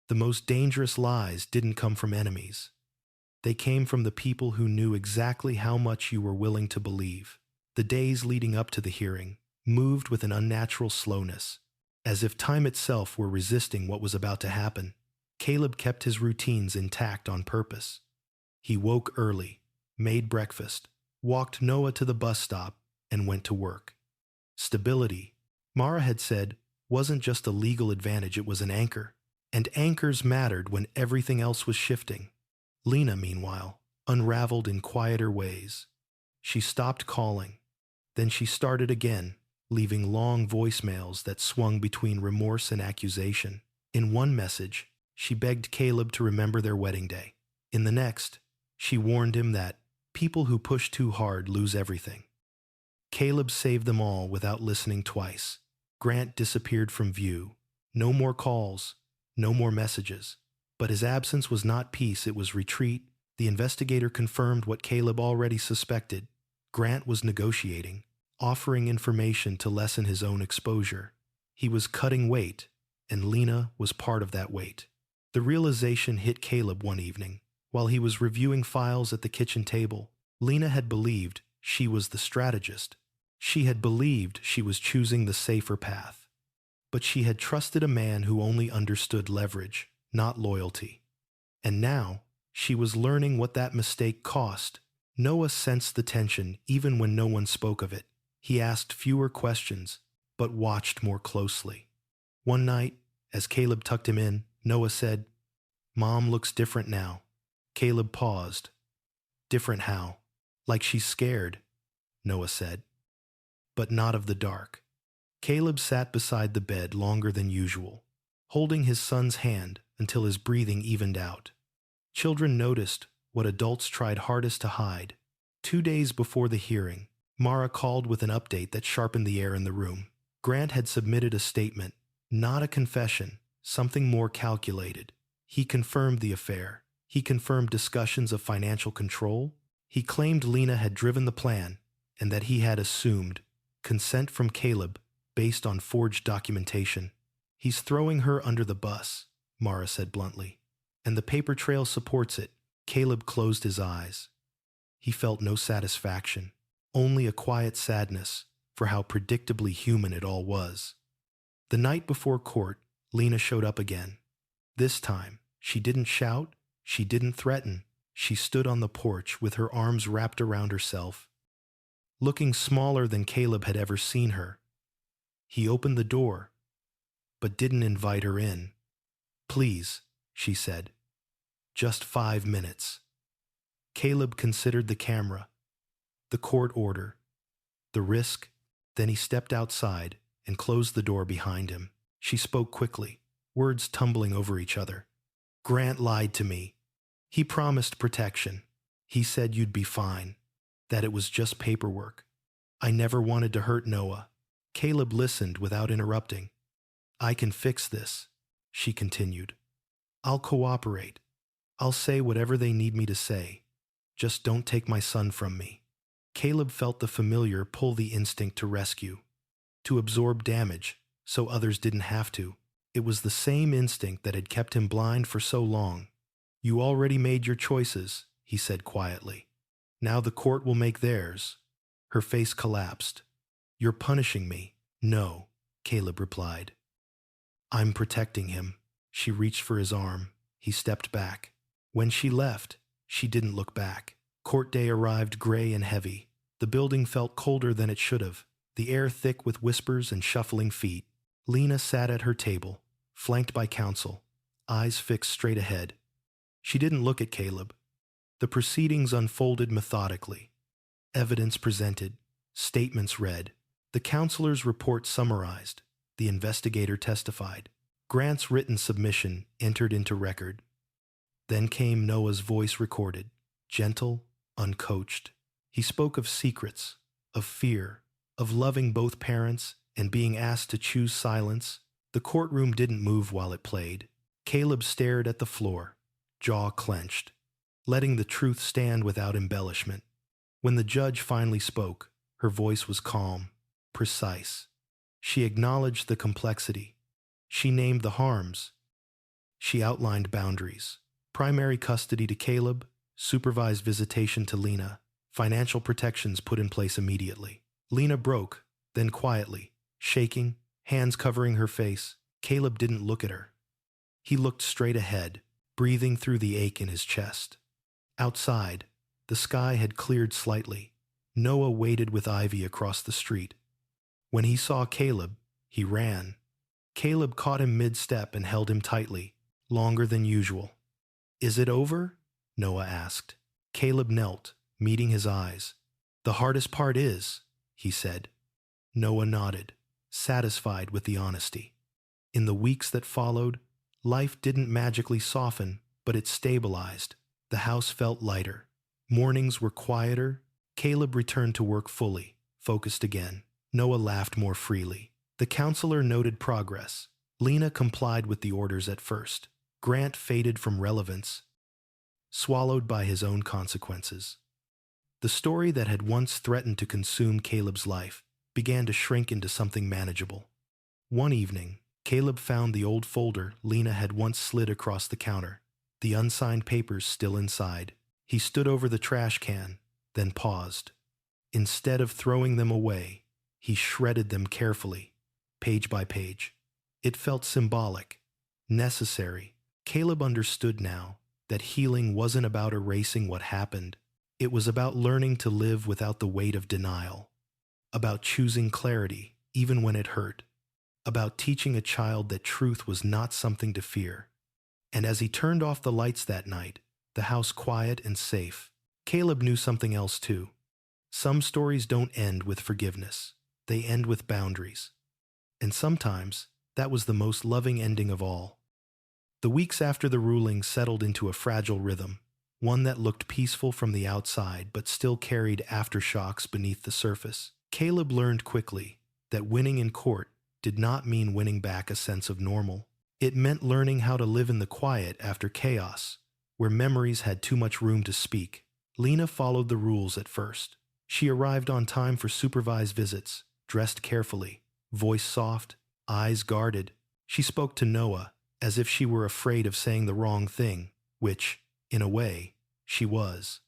The most dangerous lies didn't come from enemies. They came from the people who knew exactly how much you were willing to believe. The days leading up to the hearing moved with an unnatural slowness, as if time itself were resisting what was about to happen. Caleb kept his routines intact on purpose. He woke early, made breakfast, walked Noah to the bus stop, and went to work. Stability, Mara had said, wasn't just a legal advantage, it was an anchor. And anchors mattered when everything else was shifting. Lena, meanwhile, unraveled in quieter ways. She stopped calling. Then she started again, leaving long voicemails that swung between remorse and accusation. In one message, she begged Caleb to remember their wedding day. In the next, she warned him that people who push too hard lose everything. Caleb saved them all without listening twice. Grant disappeared from view. No more calls, no more messages. But his absence was not peace, it was retreat. The investigator confirmed what Caleb already suspected. Grant was negotiating, offering information to lessen his own exposure. He was cutting weight, and Lena was part of that weight. The realization hit Caleb one evening. While he was reviewing files at the kitchen table, Lena had believed she was the strategist. She had believed she was choosing the safer path. But she had trusted a man who only understood leverage, not loyalty. And now, she was learning what that mistake cost. Noah sensed the tension even when no one spoke of it. He asked fewer questions, but watched more closely. One night, as Caleb tucked him in, Noah said, "Mom looks different now." Caleb paused. "Different how?" "Like she's scared," Noah said. "But not of the dark." Caleb sat beside the bed longer than usual, holding his son's hand until his breathing evened out. Children noticed what adults tried hardest to hide. 2 days before the hearing, Mara called with an update that sharpened the air in the room. Grant had submitted a statement, not a confession, something more calculated. He confirmed the affair. He confirmed discussions of financial control. He claimed Lena had driven the plan and that he had assumed consent from Caleb based on forged documentation. "He's throwing her under the bus," Mara said bluntly. "And the paper trail supports it." Caleb closed his eyes. He felt no satisfaction, only a quiet sadness for how predictably human it all was. The night before court, Lena showed up again. This time, she didn't shout, she didn't threaten. She stood on the porch with her arms wrapped around herself, looking smaller than Caleb had ever seen her. He opened the door, but didn't invite her in. "Please," she said. "Just 5 minutes." Caleb considered the camera, the court order, the risk. Then he stepped outside and closed the door behind him. She spoke quickly, words tumbling over each other. "Grant lied to me. He promised protection. He said you'd be fine, that it was just paperwork. I never wanted to hurt Noah." Caleb listened without interrupting. "I can fix this," she continued. "I'll cooperate. I'll say whatever they need me to say. Just don't take my son from me." Caleb felt the familiar pull, the instinct to rescue, to absorb damage so others didn't have to. It was the same instinct that had kept him blind for so long. "You already made your choices," he said quietly. "Now the court will make theirs." Her face collapsed. "You're punishing me." "No," Caleb replied. "I'm protecting him." She reached for his arm. He stepped back. When she left, she didn't look back. Court day arrived gray and heavy. The building felt colder than it should have, the air thick with whispers and shuffling feet. Lena sat at her table, flanked by counsel, eyes fixed straight ahead. She didn't look at Caleb. The proceedings unfolded methodically. Evidence presented, statements read, the counselor's report summarized, the investigator testified. Grant's written submission entered into record. Then came Noah's voice recorded, gentle, uncoached. He spoke of secrets, of fear, of loving both parents and being asked to choose silence. The courtroom didn't move while it played. Caleb stared at the floor, jaw clenched, letting the truth stand without embellishment. When the judge finally spoke, her voice was calm, precise. She acknowledged the complexity. She named the harms. She outlined boundaries. Primary custody to Caleb, supervised visitation to Lena, financial protections put in place immediately. Lena broke, then quietly, shaking, hands covering her face. Caleb didn't look at her. He looked straight ahead, breathing through the ache in his chest. Outside, the sky had cleared slightly. Noah waited with Ivy across the street. When he saw Caleb, he ran. Caleb caught him mid-step and held him tightly, longer than usual. "Is it over?" Noah asked. Caleb knelt, meeting his eyes. "The hardest part is," he said. Noah nodded, satisfied with the honesty. In the weeks that followed, life didn't magically soften, but it stabilized. The house felt lighter. Mornings were quieter. Caleb returned to work fully, focused again. Noah laughed more freely. The counselor noted progress. Lena complied with the orders at first. Grant faded from relevance, swallowed by his own consequences. The story that had once threatened to consume Caleb's life began to shrink into something manageable. One evening, Caleb found the old folder Lena had once slid across the counter, the unsigned papers still inside. He stood over the trash can, then paused. Instead of throwing them away, he shredded them carefully, page by page. It felt symbolic, necessary. Caleb understood now that healing wasn't about erasing what happened. It was about learning to live without the weight of denial, about choosing clarity even when it hurt, about teaching a child that truth was not something to fear. And as he turned off the lights that night, the house quiet and safe, Caleb knew something else too. Some stories don't end with forgiveness. They end with boundaries. And sometimes, that was the most loving ending of all. The weeks after the ruling settled into a fragile rhythm, one that looked peaceful from the outside but still carried aftershocks beneath the surface. Caleb learned quickly that winning in court did not mean winning back a sense of normal. It meant learning how to live in the quiet after chaos, where memories had too much room to speak. Lena followed the rules at first. She arrived on time for supervised visits, dressed carefully, voice soft, eyes guarded. She spoke to Noah as if she were afraid of saying the wrong thing, which, in a way, she was.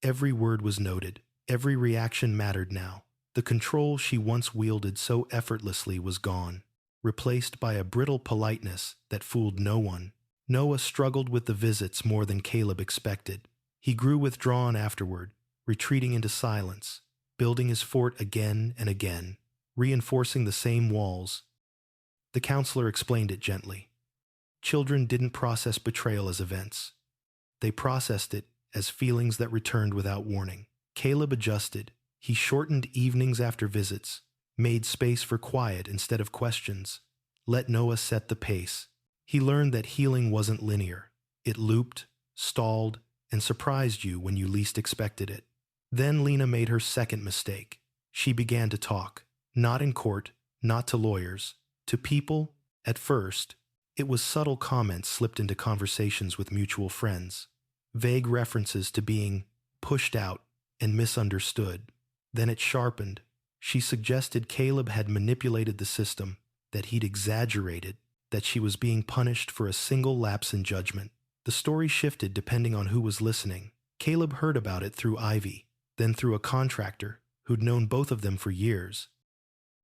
Every word was noted. Every reaction mattered now. The control she once wielded so effortlessly was gone, replaced by a brittle politeness that fooled no one. Noah struggled with the visits more than Caleb expected. He grew withdrawn afterward, retreating into silence, building his fort again and again, reinforcing the same walls. The counselor explained it gently. Children didn't process betrayal as events. They processed it as feelings that returned without warning. Caleb adjusted. He shortened evenings after visits, made space for quiet instead of questions, let Noah set the pace. He learned that healing wasn't linear. It looped, stalled, and surprised you when you least expected it. Then Lena made her second mistake. She began to talk, not in court, not to lawyers, to people. At first, it was subtle comments slipped into conversations with mutual friends, vague references to being pushed out and misunderstood. Then it sharpened. She suggested Caleb had manipulated the system, that he'd exaggerated, that she was being punished for a single lapse in judgment. The story shifted depending on who was listening. Caleb heard about it through Ivy, then through a contractor who'd known both of them for years.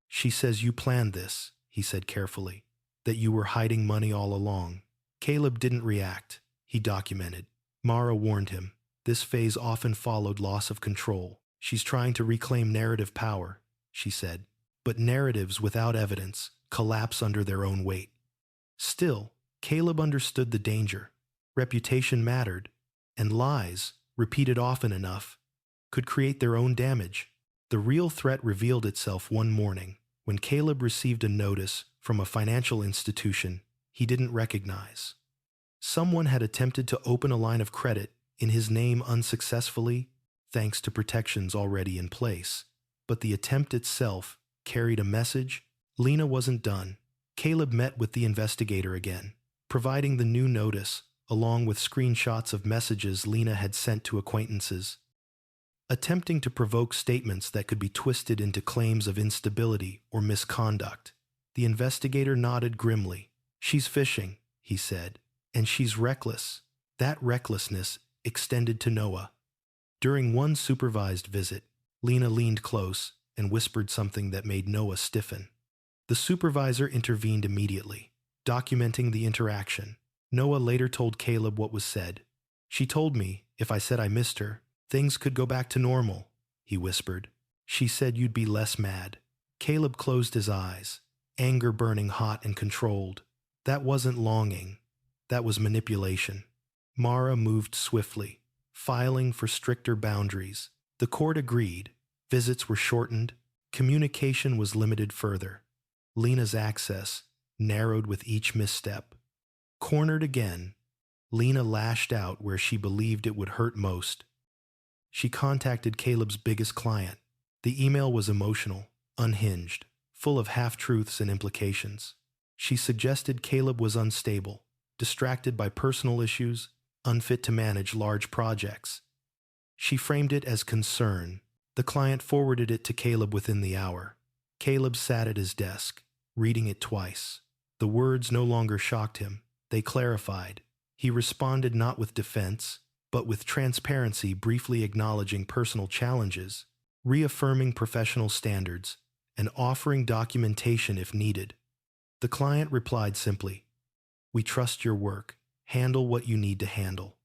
"She says you planned this," he said carefully, "that you were hiding money all along." Caleb didn't react. He documented. Mara warned him. This phase often followed loss of control. She's trying to reclaim narrative power, she said. But narratives without evidence collapse under their own weight. Still, Caleb understood the danger. Reputation mattered, and lies, repeated often enough, could create their own damage. The real threat revealed itself one morning when Caleb received a notice from a financial institution he didn't recognize. Someone had attempted to open a line of credit in his name unsuccessfully, thanks to protections already in place. But the attempt itself carried a message. Lena wasn't done. Caleb met with the investigator again, providing the new notice along with screenshots of messages Lena had sent to acquaintances, attempting to provoke statements that could be twisted into claims of instability or misconduct. The investigator nodded grimly. "She's fishing," he said, "and she's reckless." That recklessness extended to Noah. During one supervised visit, Lena leaned close and whispered something that made Noah stiffen. The supervisor intervened immediately, documenting the interaction. Noah later told Caleb what was said. "She told me if I said I missed her, things could go back to normal," he whispered. "She said you'd be less mad." Caleb closed his eyes, anger burning hot and controlled. That wasn't longing. That was manipulation. Mara moved swiftly, filing for stricter boundaries. The court agreed. Visits were shortened. Communication was limited further. Lena's access narrowed with each misstep. Cornered again, Lena lashed out where she believed it would hurt most. She contacted Caleb's biggest client. The email was emotional, unhinged, full of half-truths and implications. She suggested Caleb was unstable, distracted by personal issues, unfit to manage large projects. She framed it as concern. The client forwarded it to Caleb within the hour. Caleb sat at his desk, reading it twice. The words no longer shocked him. They clarified. He responded not with defense, but with transparency, briefly acknowledging personal challenges, reaffirming professional standards, and offering documentation if needed. The client replied simply, "We trust your work. Handle what you need to handle."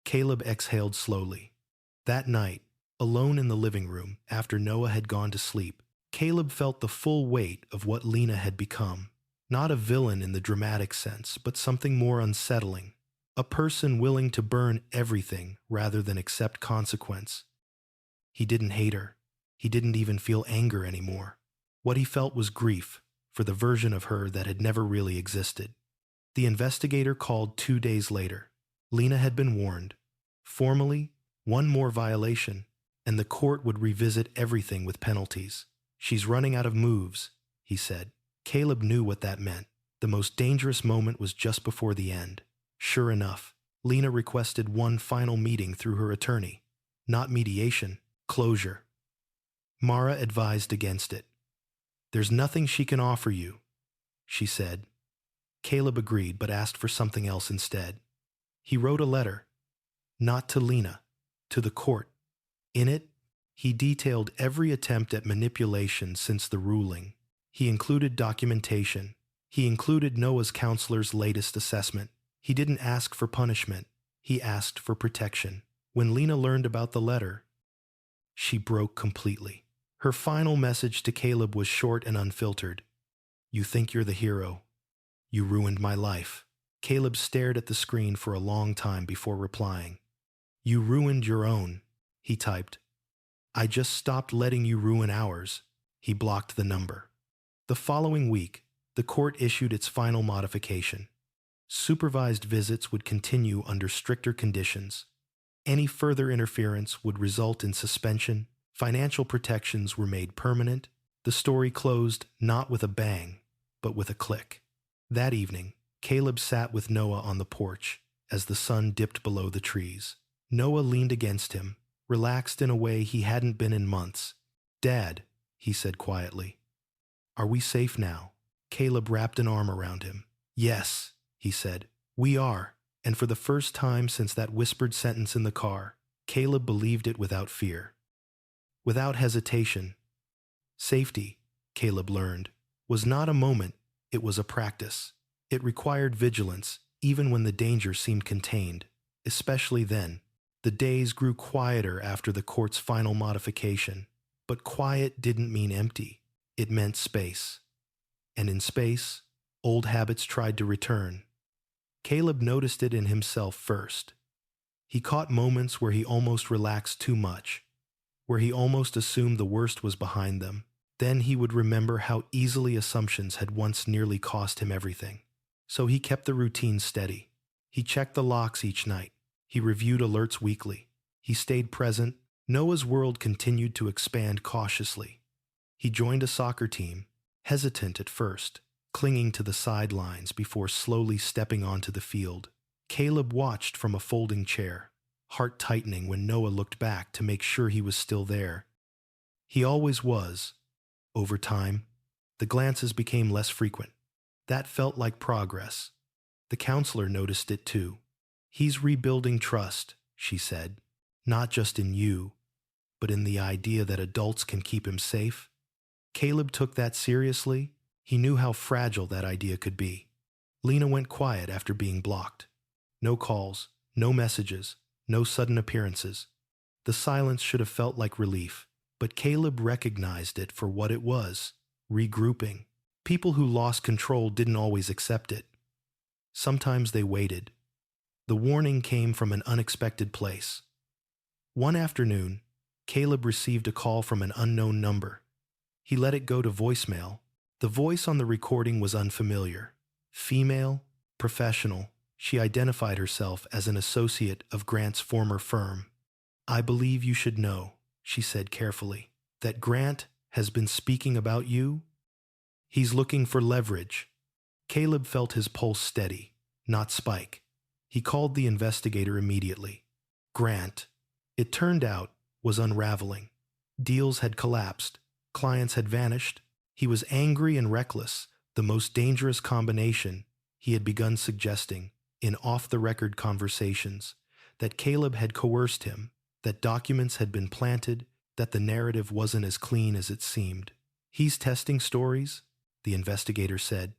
Caleb exhaled slowly. That night, alone in the living room after Noah had gone to sleep, Caleb felt the full weight of what Lena had become. Not a villain in the dramatic sense, but something more unsettling. A person willing to burn everything rather than accept consequence. He didn't hate her. He didn't even feel anger anymore. What he felt was grief for the version of her that had never really existed. The investigator called 2 days later. Lena had been warned. Formally, one more violation, and the court would revisit everything with penalties. "She's running out of moves," he said. Caleb knew what that meant. The most dangerous moment was just before the end. Sure enough, Lena requested one final meeting through her attorney. Not mediation, closure. Mara advised against it. "There's nothing she can offer you," she said. Caleb agreed, but asked for something else instead. He wrote a letter, not to Lena, to the court. In it, he detailed every attempt at manipulation since the ruling. He included documentation. He included Noah's counselor's latest assessment. He didn't ask for punishment. He asked for protection. When Lena learned about the letter, she broke completely. Her final message to Caleb was short and unfiltered. "You think you're the hero. You ruined my life." Caleb stared at the screen for a long time before replying. "You ruined your own," he typed. "I just stopped letting you ruin ours." He blocked the number. The following week, the court issued its final modification. Supervised visits would continue under stricter conditions. Any further interference would result in suspension. Financial protections were made permanent. The story closed not with a bang, but with a click. That evening, Caleb sat with Noah on the porch as the sun dipped below the trees. Noah leaned against him, relaxed in a way he hadn't been in months. "Dad," he said quietly, "are we safe now?" Caleb wrapped an arm around him. "Yes," he said, "we are." And for the first time since that whispered sentence in the car, Caleb believed it without fear, without hesitation. Safety, Caleb learned, was not a moment, it was a practice. It required vigilance, even when the danger seemed contained. Especially then, the The days grew quieter after the court's final modification, but quiet didn't mean empty. It meant space. And in space, old habits tried to return. Caleb noticed it in himself first. He caught moments where he almost relaxed too much, where he almost assumed the worst was behind them. Then he would remember how easily assumptions had once nearly cost him everything. So he kept the routine steady. He checked the locks each night. He reviewed alerts weekly. He stayed present. Noah's world continued to expand cautiously. He joined a soccer team, hesitant at first, clinging to the sidelines before slowly stepping onto the field. Caleb watched from a folding chair, heart tightening when Noah looked back to make sure he was still there. He always was. Over time, the glances became less frequent. That felt like progress. The counselor noticed it too. "He's rebuilding trust," she said, "not just in you, but in the idea that adults can keep him safe." Caleb took that seriously. He knew how fragile that idea could be. Lena went quiet after being blocked. No calls, no messages, no sudden appearances. The silence should have felt like relief, but Caleb recognized it for what it was: regrouping. People who lost control didn't always accept it. Sometimes they waited. The warning came from an unexpected place. One afternoon, Caleb received a call from an unknown number. He let it go to voicemail. The voice on the recording was unfamiliar. Female, professional. She identified herself as an associate of Grant's former firm. "I believe you should know," she said carefully, "that Grant has been speaking about you. He's looking for leverage." Caleb felt his pulse steady, not spike. He called the investigator immediately. Grant, it turned out, was unraveling. Deals had collapsed. Clients had vanished. He was angry and reckless, the most dangerous combination. He had begun suggesting, in off-the-record conversations, that Caleb had coerced him, that documents had been planted, that the narrative wasn't as clean as it seemed. "He's testing stories," the investigator said,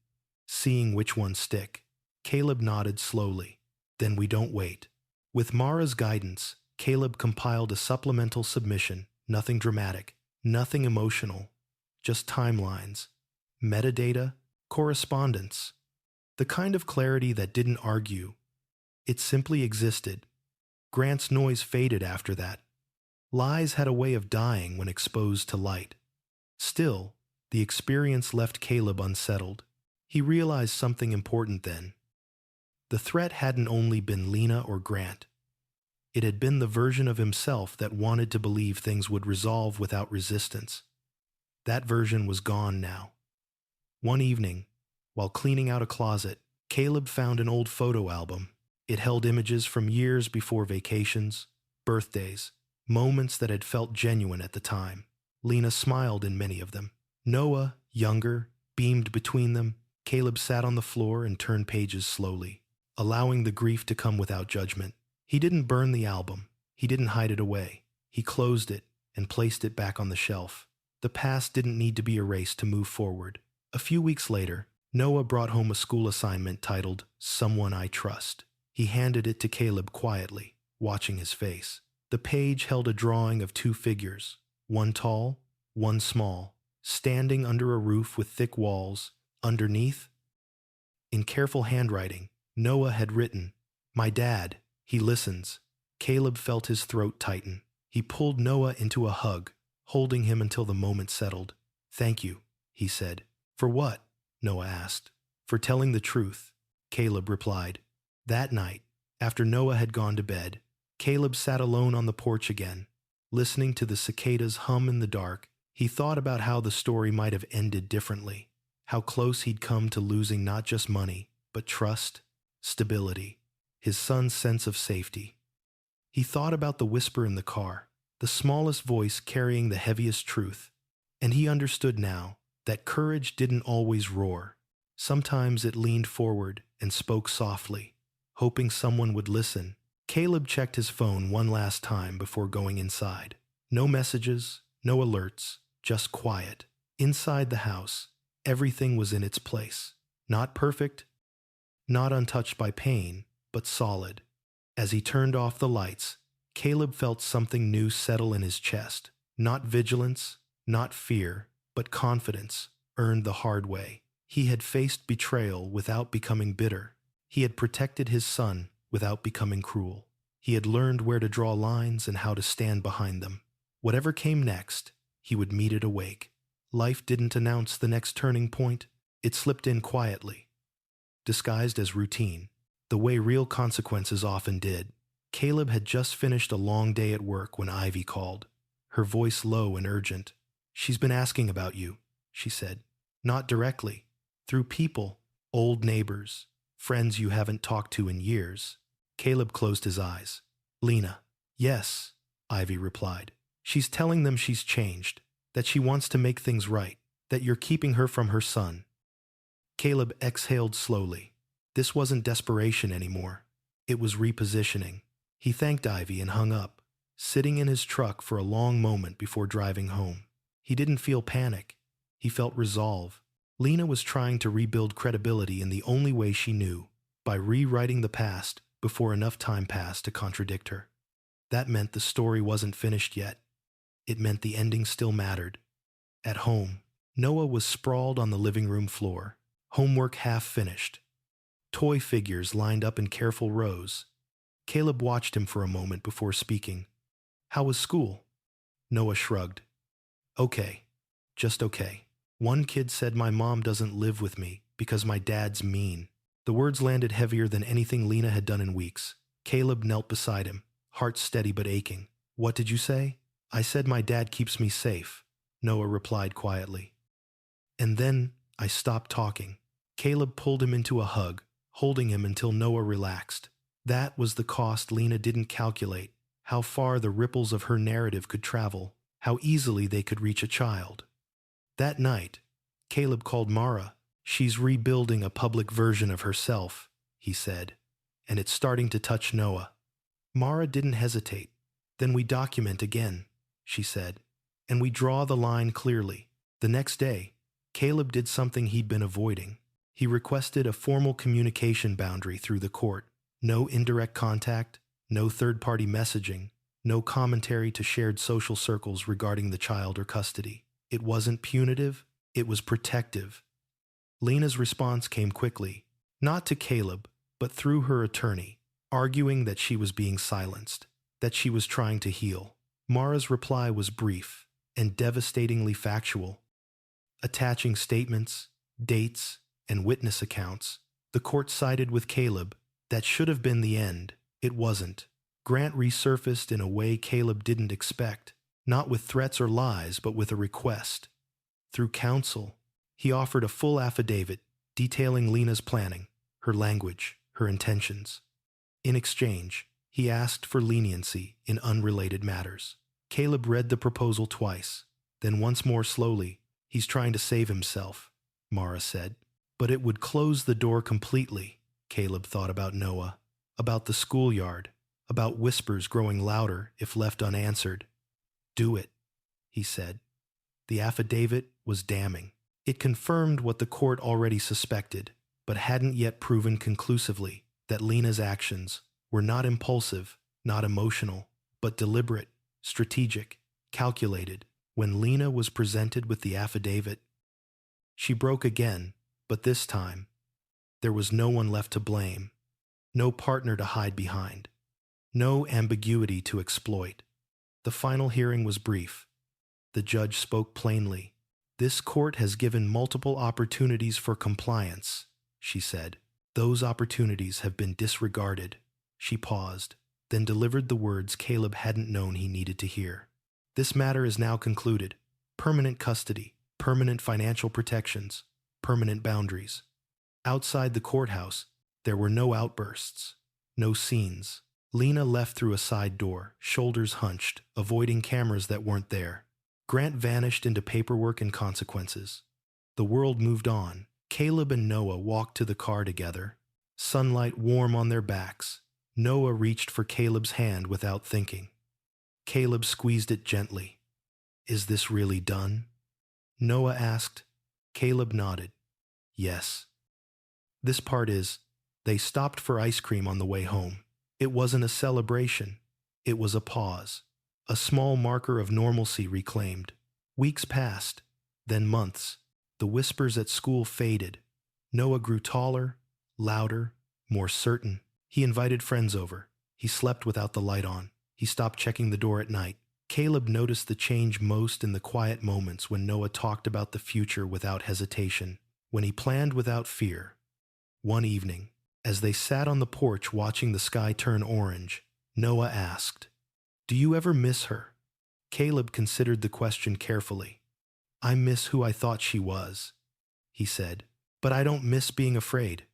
"seeing which ones stick." Caleb nodded slowly. "Then we don't wait." With Mara's guidance, Caleb compiled a supplemental submission, nothing dramatic, nothing emotional, just timelines, metadata, correspondence, the kind of clarity that didn't argue. It simply existed. Grant's noise faded after that. Lies had a way of dying when exposed to light. Still, the experience left Caleb unsettled. He realized something important then. The threat hadn't only been Lena or Grant. It had been the version of himself that wanted to believe things would resolve without resistance. That version was gone now. One evening, while cleaning out a closet, Caleb found an old photo album. It held images from years before vacations, birthdays, moments that had felt genuine at the time. Lena smiled in many of them. Noah, younger, beamed between them. Caleb sat on the floor and turned pages slowly, allowing the grief to come without judgment. He didn't burn the album. He didn't hide it away. He closed it and placed it back on the shelf. The past didn't need to be erased to move forward. A few weeks later, Noah brought home a school assignment titled "Someone I Trust." He handed it to Caleb quietly, watching his face. The page held a drawing of two figures, one tall, one small, standing under a roof with thick walls. Underneath, in careful handwriting, Noah had written, "My dad, he listens." Caleb felt his throat tighten. He pulled Noah into a hug, holding him until the moment settled. "Thank you," he said. "For what?" Noah asked. "For telling the truth," Caleb replied. That night, after Noah had gone to bed, Caleb sat alone on the porch again, listening to the cicadas hum in the dark. He thought about how the story might have ended differently, how close he'd come to losing not just money, but trust, stability, his son's sense of safety. He thought about the whisper in the car, the smallest voice carrying the heaviest truth, and he understood now that courage didn't always roar. Sometimes it leaned forward and spoke softly, hoping someone would listen. Caleb checked his phone one last time before going inside. No messages, no alerts, just quiet. Inside the house, everything was in its place. Not perfect, not untouched by pain, but solid. As he turned off the lights, Caleb felt something new settle in his chest. Not vigilance, not fear, but confidence, earned the hard way. He had faced betrayal without becoming bitter. He had protected his son without becoming cruel. He had learned where to draw lines and how to stand behind them. Whatever came next, he would meet it awake. Life didn't announce the next turning point. It slipped in quietly, disguised as routine, the way real consequences often did. Caleb had just finished a long day at work when Ivy called, her voice low and urgent. "She's been asking about you," she said. "Not directly. Through people, old neighbors, friends you haven't talked to in years." Caleb closed his eyes. "Lena." "Yes," Ivy replied. "She's telling them she's changed, that she wants to make things right, that you're keeping her from her son." Caleb exhaled slowly. This wasn't desperation anymore. It was repositioning. He thanked Ivy and hung up, sitting in his truck for a long moment before driving home. He didn't feel panic. He felt resolve. Lena was trying to rebuild credibility in the only way she knew, by rewriting the past before enough time passed to contradict her. That meant the story wasn't finished yet. It meant the ending still mattered. At home, Noah was sprawled on the living room floor, homework half finished. Toy figures lined up in careful rows. Caleb watched him for a moment before speaking. "How was school?" Noah shrugged. "Okay. Just okay. One kid said my mom doesn't live with me because my dad's mean." The words landed heavier than anything Lena had done in weeks. Caleb knelt beside him, heart steady but aching. "What did you say?" "I said my dad keeps me safe," Noah replied quietly. "And then I stopped talking." Caleb pulled him into a hug, holding him until Noah relaxed. That was the cost Lena didn't calculate, how far the ripples of her narrative could travel, how easily they could reach a child. That night, Caleb called Mara. "She's rebuilding a public version of herself," he said, "and it's starting to touch Noah." Mara didn't hesitate. "Then we document again," she said, "and we draw the line clearly." The next day, Caleb did something he'd been avoiding. He requested a formal communication boundary through the court. No indirect contact, no third-party messaging, no commentary to shared social circles regarding the child or custody. It wasn't punitive, it was protective. Lena's response came quickly, not to Caleb, but through her attorney, arguing that she was being silenced, that she was trying to heal. Mara's reply was brief and devastatingly factual, attaching statements, dates, and witness accounts. The court sided with Caleb. That should have been the end. It wasn't. Grant resurfaced in a way Caleb didn't expect, not with threats or lies, but with a request. Through counsel, he offered a full affidavit detailing Lena's planning, her language, her intentions. In exchange, he asked for leniency in unrelated matters. Caleb read the proposal twice, then once more slowly. "He's trying to save himself," Mara said. "But it would close the door completely." Caleb thought about Noah, about the schoolyard, about whispers growing louder if left unanswered. "Do it," he said. The affidavit was damning. It confirmed what the court already suspected, but hadn't yet proven conclusively, that Lena's actions were not impulsive, not emotional, but deliberate, strategic, calculated. When Lena was presented with the affidavit, she broke again, but this time, there was no one left to blame, no partner to hide behind, no ambiguity to exploit. The final hearing was brief. The judge spoke plainly. "This court has given multiple opportunities for compliance," she said. "Those opportunities have been disregarded." She paused, then delivered the words Caleb hadn't known he needed to hear. "This matter is now concluded. Permanent custody, permanent financial protections, permanent boundaries." Outside the courthouse, there were no outbursts, no scenes. Lena left through a side door, shoulders hunched, avoiding cameras that weren't there. Grant vanished into paperwork and consequences. The world moved on. Caleb and Noah walked to the car together, sunlight warm on their backs. Noah reached for Caleb's hand without thinking. Caleb squeezed it gently. "Is this really done?" Noah asked. Caleb nodded. "Yes." This part is, they stopped for ice cream on the way home. It wasn't a celebration. It was a pause, a small marker of normalcy reclaimed. Weeks passed, then months. The whispers at school faded. Noah grew taller, louder, more certain. He invited friends over. He slept without the light on. He stopped checking the door at night. Caleb noticed the change most in the quiet moments when Noah talked about the future without hesitation, when he planned without fear. One evening, as they sat on the porch watching the sky turn orange, Noah asked, "Do you ever miss her?" Caleb considered the question carefully. "I miss who I thought she was," he said, "but I don't miss being afraid."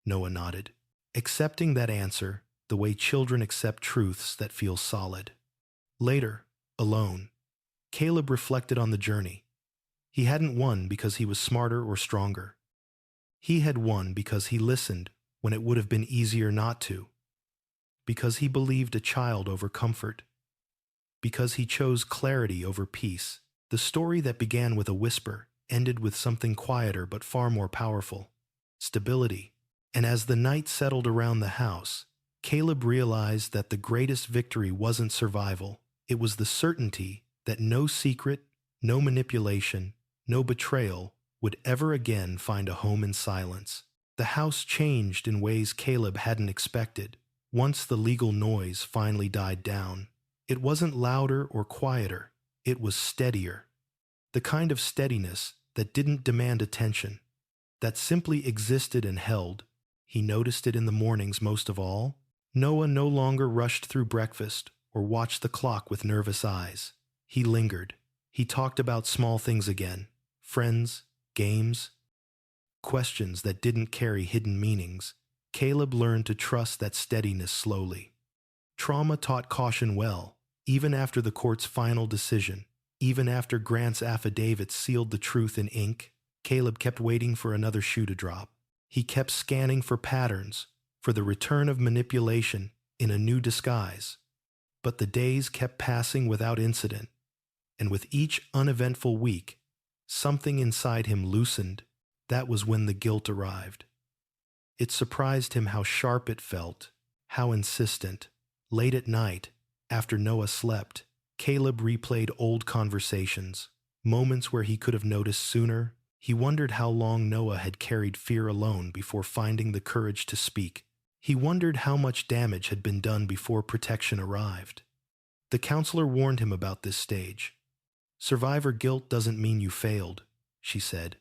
Noah nodded, accepting that answer the way children accept truths that feel solid. Later, alone, Caleb reflected on the journey. He hadn't won because he was smarter or stronger. He had won because he listened when it would have been easier not to, because he believed a child over comfort, because he chose clarity over peace. The story that began with a whisper ended with something quieter but far more powerful: stability. And as the night settled around the house, Caleb realized that the greatest victory wasn't survival. It was the certainty that no secret, no manipulation, no betrayal would ever again find a home in silence. The house changed in ways Caleb hadn't expected. Once the legal noise finally died down, it wasn't louder or quieter, it was steadier. The kind of steadiness that didn't demand attention, that simply existed and held. He noticed it in the mornings most of all. Noah no longer rushed through breakfast or watched the clock with nervous eyes. He lingered. He talked about small things again: friends, games, questions that didn't carry hidden meanings. Caleb learned to trust that steadiness slowly. Trauma taught caution well, even after the court's final decision, even after Grant's affidavit sealed the truth in ink. Caleb kept waiting for another shoe to drop. He kept scanning for patterns, for the return of manipulation in a new disguise. But the days kept passing without incident, and with each uneventful week, something inside him loosened. That was when the guilt arrived. It surprised him how sharp it felt, how insistent. Late at night, after Noah slept, Caleb replayed old conversations, moments where he could have noticed sooner. He wondered how long Noah had carried fear alone before finding the courage to speak. He wondered how much damage had been done before protection arrived. The counselor warned him about this stage. "Survivor guilt doesn't mean you failed," she said.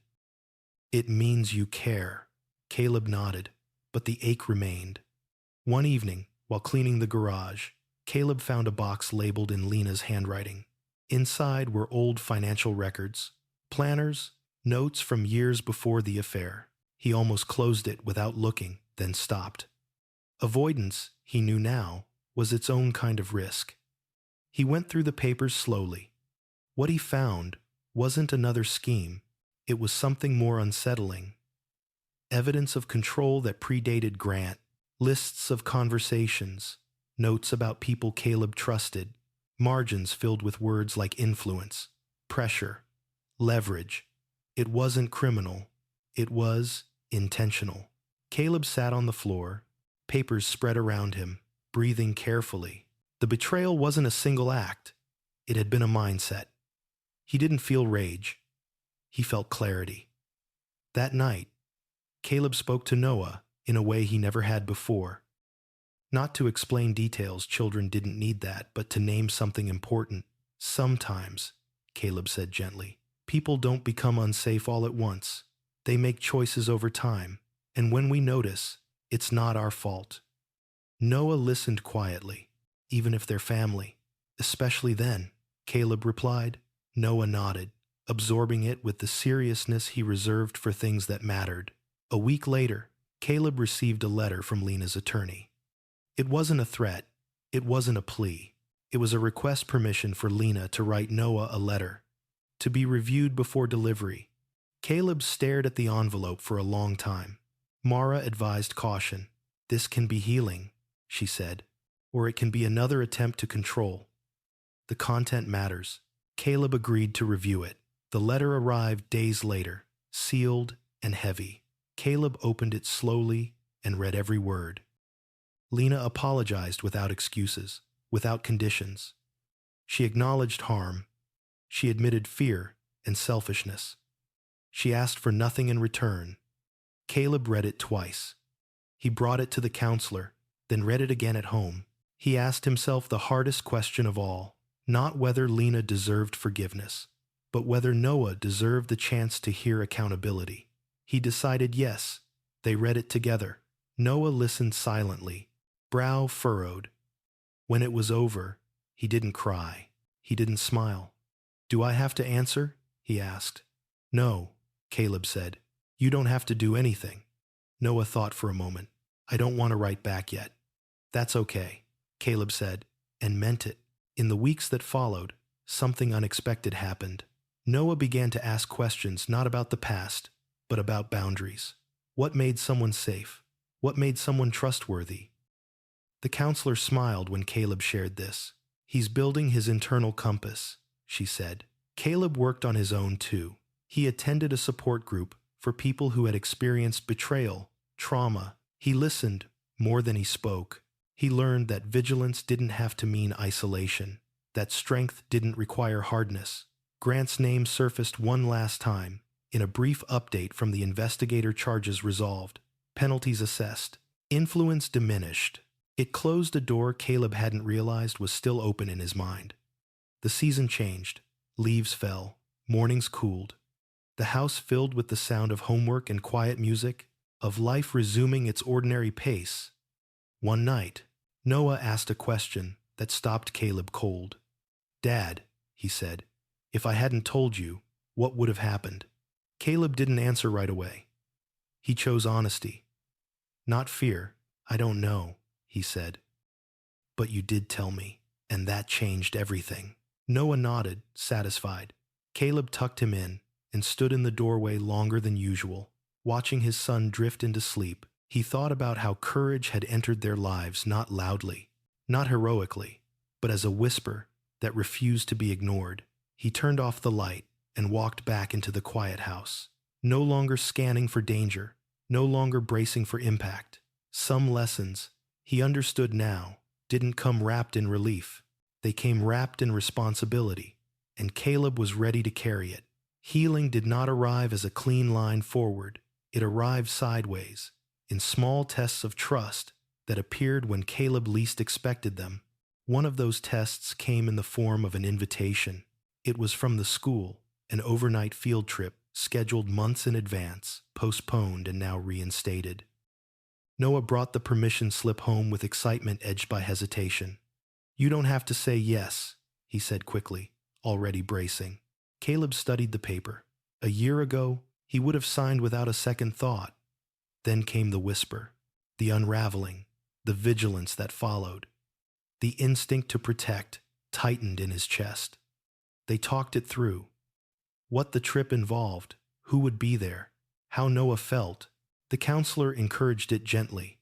"It means you care." Caleb nodded, but the ache remained. One evening, while cleaning the garage, Caleb found a box labeled in Lena's handwriting. Inside were old financial records, planners, notes from years before the affair. He almost closed it without looking, then stopped. Avoidance, he knew now, was its own kind of risk. He went through the papers slowly. What he found wasn't another scheme. It was something more unsettling. Evidence of control that predated Grant, lists of conversations, notes about people Caleb trusted, margins filled with words like influence, pressure, leverage. It wasn't criminal. It was intentional. Caleb sat on the floor, papers spread around him, breathing carefully. The betrayal wasn't a single act. It had been a mindset. He didn't feel rage. He felt clarity. That night, Caleb spoke to Noah in a way he never had before. Not to explain details, children didn't need that, but to name something important. "Sometimes," Caleb said gently, "people don't become unsafe all at once. They make choices over time, and when we notice, it's not our fault." Noah listened quietly, even if they're family. "Especially then," Caleb replied. Noah nodded, absorbing it with the seriousness he reserved for things that mattered. A week later, Caleb received a letter from Lena's attorney. It wasn't a threat. It wasn't a plea. It was a request permission for Lena to write Noah a letter, to be reviewed before delivery. Caleb stared at the envelope for a long time. Mara advised caution. "This can be healing," she said, "or it can be another attempt to control. The content matters." Caleb agreed to review it. The letter arrived days later, sealed and heavy. Caleb opened it slowly and read every word. Lena apologized without excuses. without conditions. She acknowledged harm. She admitted fear and selfishness. She asked for nothing in return. Caleb read it twice. He brought it to the counselor, then read it again at home. He asked himself the hardest question of all, not whether Lena deserved forgiveness, but whether Noah deserved the chance to hear accountability. He decided yes. They read it together. Noah listened silently, brow furrowed. When it was over, he didn't cry. He didn't smile. "Do I have to answer?" he asked. "No," Caleb said. "You don't have to do anything." Noah thought for a moment. "I don't want to write back yet." "That's okay," Caleb said, and meant it. In the weeks that followed, something unexpected happened. Noah began to ask questions not about the past, but about boundaries. What made someone safe? What made someone trustworthy? The counselor smiled when Caleb shared this. "He's building his internal compass," she said. Caleb worked on his own too. He attended a support group for people who had experienced betrayal, trauma. He listened more than he spoke. He learned that vigilance didn't have to mean isolation, that strength didn't require hardness. Grant's name surfaced one last time, in a brief update from the investigator. Charges resolved, penalties assessed, influence diminished. It closed a door Caleb hadn't realized was still open in his mind. The season changed. Leaves fell. Mornings cooled. The house filled with the sound of homework and quiet music, of life resuming its ordinary pace. One night, Noah asked a question that stopped Caleb cold. "Dad," he said, "if I hadn't told you, what would have happened?" Caleb didn't answer right away. He chose honesty. "Not fear. I don't know," he said. "But you did tell me, and that changed everything." Noah nodded, satisfied. Caleb tucked him in and stood in the doorway longer than usual, watching his son drift into sleep. He thought about how courage had entered their lives, not loudly, not heroically, but as a whisper that refused to be ignored. He turned off the light and walked back into the quiet house, no longer scanning for danger, no longer bracing for impact. Some lessons, he understood now, didn't come wrapped in relief. They came wrapped in responsibility, and Caleb was ready to carry it. Healing did not arrive as a clean line forward. It arrived sideways, in small tests of trust that appeared when Caleb least expected them. One of those tests came in the form of an invitation. It was from the school, an overnight field trip scheduled months in advance, postponed and now reinstated. Noah brought the permission slip home with excitement edged by hesitation. "You don't have to say yes," he said quickly, already bracing. Caleb studied the paper. A year ago, he would have signed without a second thought. Then came the whisper, the unraveling, the vigilance that followed. The instinct to protect tightened in his chest. They talked it through. What the trip involved, who would be there, how Noah felt. The counselor encouraged it gently.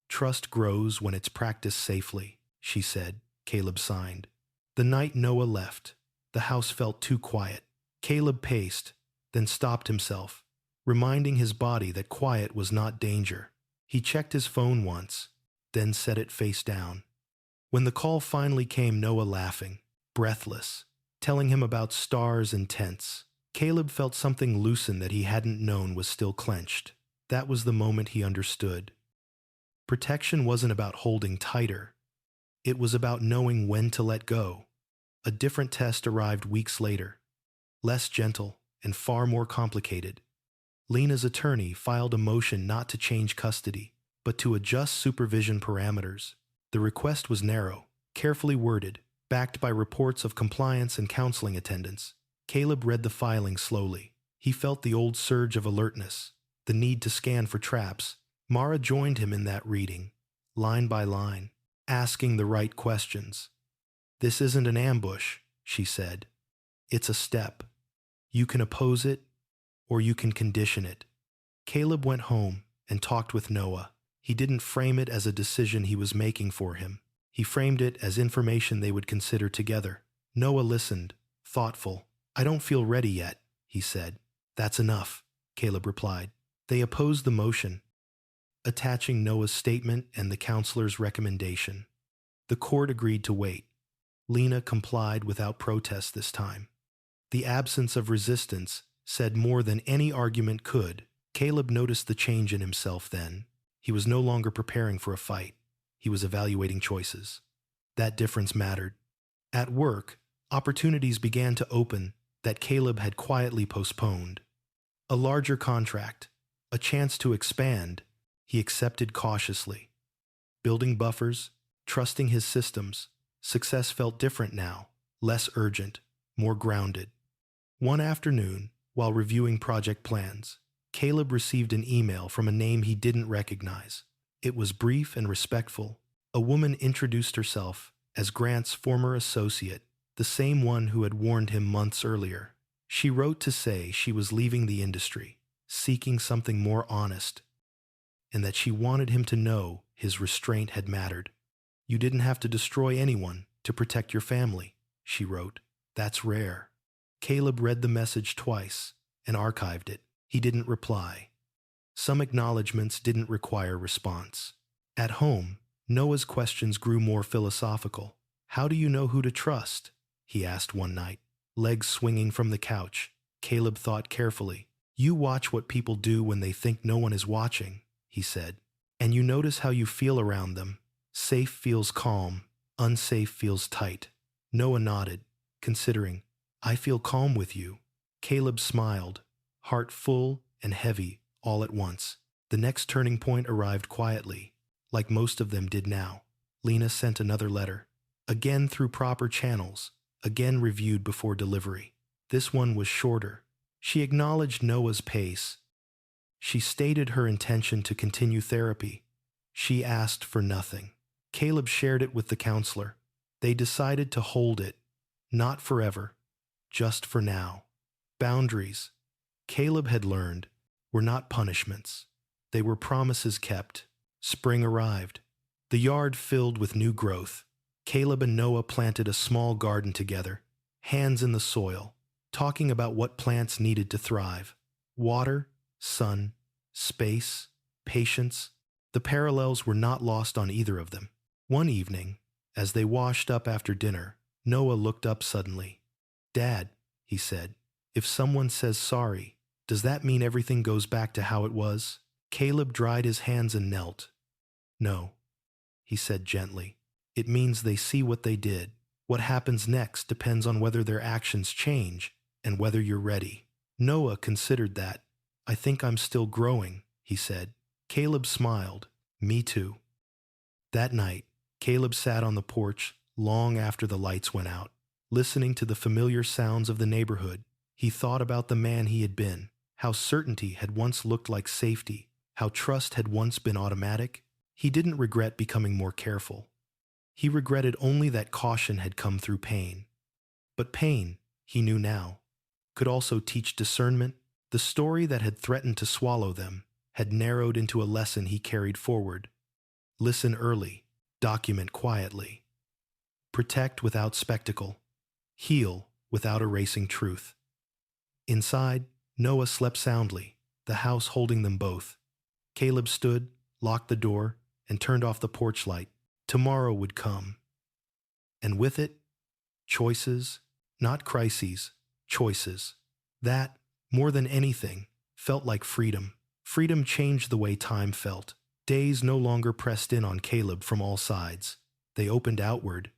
"Trust grows when it's practiced safely," she said. Caleb signed. The night Noah left, the house felt too quiet. Caleb paced, then stopped himself, reminding his body that quiet was not danger. He checked his phone once, then set it face down. When the call finally came, Noah laughing, breathless, telling him about stars and tents. Caleb felt something loosen that he hadn't known was still clenched. That was the moment he understood. Protection wasn't about holding tighter. It was about knowing when to let go. A different test arrived weeks later, less gentle and far more complicated. Lena's attorney filed a motion not to change custody, but to adjust supervision parameters. The request was narrow, carefully worded, backed by reports of compliance and counseling attendance. Caleb read the filing slowly. He felt the old surge of alertness, the need to scan for traps. Mara joined him in that reading, line by line, asking the right questions. "This isn't an ambush," she said. "It's a step. You can oppose it, or you can condition it." Caleb went home and talked with Noah. He didn't frame it as a decision he was making for him. He framed it as information they would consider together. Noah listened, thoughtful. "I don't feel ready yet," he said. "That's enough," Caleb replied. They opposed the motion, attaching Noah's statement and the counselor's recommendation. The court agreed to wait. Lena complied without protest this time. The absence of resistance said more than any argument could. Caleb noticed the change in himself then. He was no longer preparing for a fight. He was evaluating choices. That difference mattered. At work, opportunities began to open that Caleb had quietly postponed. A larger contract, a chance to expand, he accepted cautiously. Building buffers, trusting his systems, success felt different now, less urgent, more grounded. One afternoon, while reviewing project plans, Caleb received an email from a name he didn't recognize. It was brief and respectful. A woman introduced herself as Grant's former associate, the same one who had warned him months earlier. She wrote to say she was leaving the industry, seeking something more honest, and that she wanted him to know his restraint had mattered. "You didn't have to destroy anyone to protect your family," she wrote. "That's rare." Caleb read the message twice and archived it. He didn't reply. Some acknowledgments didn't require response. At home, Noah's questions grew more philosophical. "How do you know who to trust?" he asked one night. Legs swinging from the couch, Caleb thought carefully. "You watch what people do when they think no one is watching," he said. "And you notice how you feel around them. Safe feels calm, unsafe feels tight." Noah nodded, considering. "I feel calm with you." Caleb smiled, heart full and heavy all at once. The next turning point arrived quietly, like most of them did now. Lena sent another letter, again through proper channels, again reviewed before delivery. This one was shorter. She acknowledged Noah's pace. She stated her intention to continue therapy. She asked for nothing. Caleb shared it with the counselor. They decided to hold it, not forever, just for now. Boundaries, Caleb had learned, were not punishments. They were promises kept. Spring arrived. The yard filled with new growth. Caleb and Noah planted a small garden together, hands in the soil, talking about what plants needed to thrive. Water, sun, space, patience. The parallels were not lost on either of them. One evening, as they washed up after dinner, Noah looked up suddenly. "Dad," he said, "if someone says sorry, does that mean everything goes back to how it was?" Caleb dried his hands and knelt. "No," he said gently. "It means they see what they did. What happens next depends on whether their actions change and whether you're ready." Noah considered that. "I think I'm still growing," he said. Caleb smiled. "Me too." That night, Caleb sat on the porch long after the lights went out, listening to the familiar sounds of the neighborhood. He thought about the man he had been, how certainty had once looked like safety, how trust had once been automatic. He didn't regret becoming more careful. He regretted only that caution had come through pain. But pain, he knew now, could also teach discernment. The story that had threatened to swallow them had narrowed into a lesson he carried forward. Listen early, document quietly. Protect without spectacle. Heal without erasing truth. Inside, Noah slept soundly, the house holding them both. Caleb stood, locked the door, and turned off the porch light. Tomorrow would come. And with it, choices, not crises, choices. That, more than anything, felt like freedom. Freedom changed the way time felt. Days no longer pressed in on Caleb from all sides. They opened outward,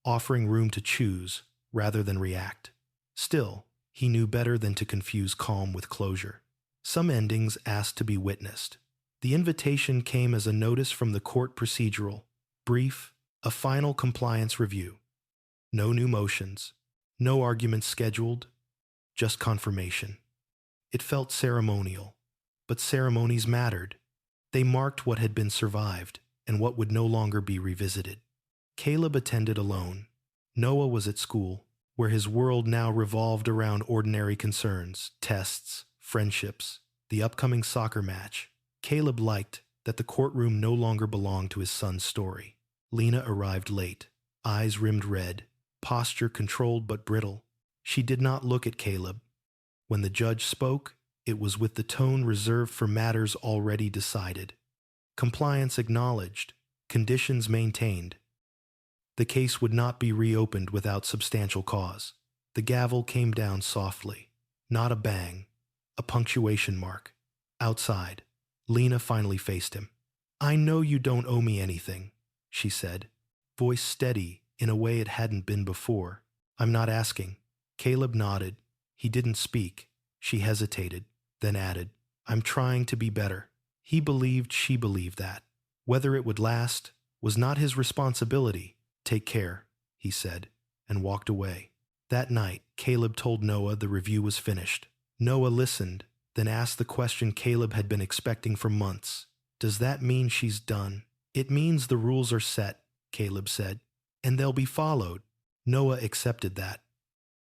offering room to choose rather than react. Still, he knew better than to confuse calm with closure. Some endings asked to be witnessed. The invitation came as a notice from the court procedural, brief, a final compliance review. No new motions, no arguments scheduled, just confirmation. It felt ceremonial, but ceremonies mattered. They marked what had been survived and what would no longer be revisited. Caleb attended alone. Noah was at school, where his world now revolved around ordinary concerns, tests, friendships, the upcoming soccer match. Caleb liked that the courtroom no longer belonged to his son's story. Lena arrived late, eyes rimmed red, posture controlled but brittle. She did not look at Caleb. When the judge spoke, it was with the tone reserved for matters already decided. Compliance acknowledged, conditions maintained. The case would not be reopened without substantial cause. The gavel came down softly. Not a bang, a punctuation mark. Outside, Lena finally faced him. "I know you don't owe me anything," she said, voice steady in a way it hadn't been before. "I'm not asking." Caleb nodded. He didn't speak. She hesitated, then added, "I'm trying to be better." He believed she believed that. Whether it would last was not his responsibility. "Take care," he said, and walked away. That night, Caleb told Noah the review was finished. Noah listened, then asked the question Caleb had been expecting for months. "Does that mean she's done?" "It means the rules are set," Caleb said, "and they'll be followed." Noah accepted that,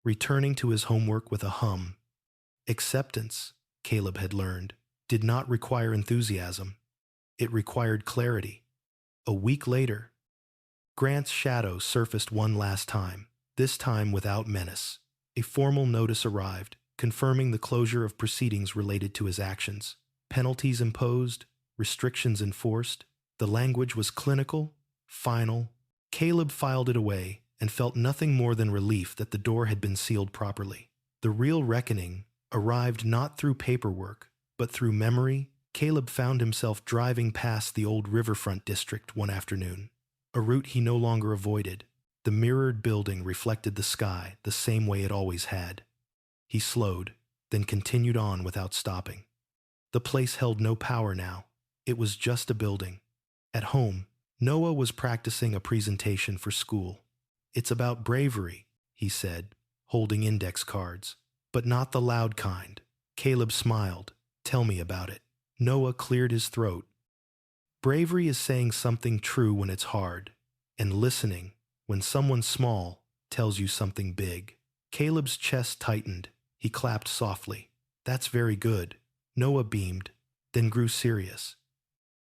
returning to his homework with a hum. Acceptance, Caleb had learned, did not require enthusiasm. It required clarity. A week later, Grant's shadow surfaced one last time, this time without menace. A formal notice arrived, confirming the closure of proceedings related to his actions. Penalties imposed, restrictions enforced. The language was clinical, final. Caleb filed it away and felt nothing more than relief that the door had been sealed properly. The real reckoning arrived not through paperwork, but through memory. Caleb found himself driving past the old riverfront district one afternoon, a route he no longer avoided. The mirrored building reflected the sky the same way it always had. He slowed, then continued on without stopping. The place held no power now. It was just a building. At home, Noah was practicing a presentation for school. "It's about bravery," he said, holding index cards, "but not the loud kind." Caleb smiled. "Tell me about it." Noah cleared his throat. "Bravery is saying something true when it's hard, and listening when someone small tells you something big." Caleb's chest tightened. He clapped softly. "That's very good." Noah beamed, then grew serious.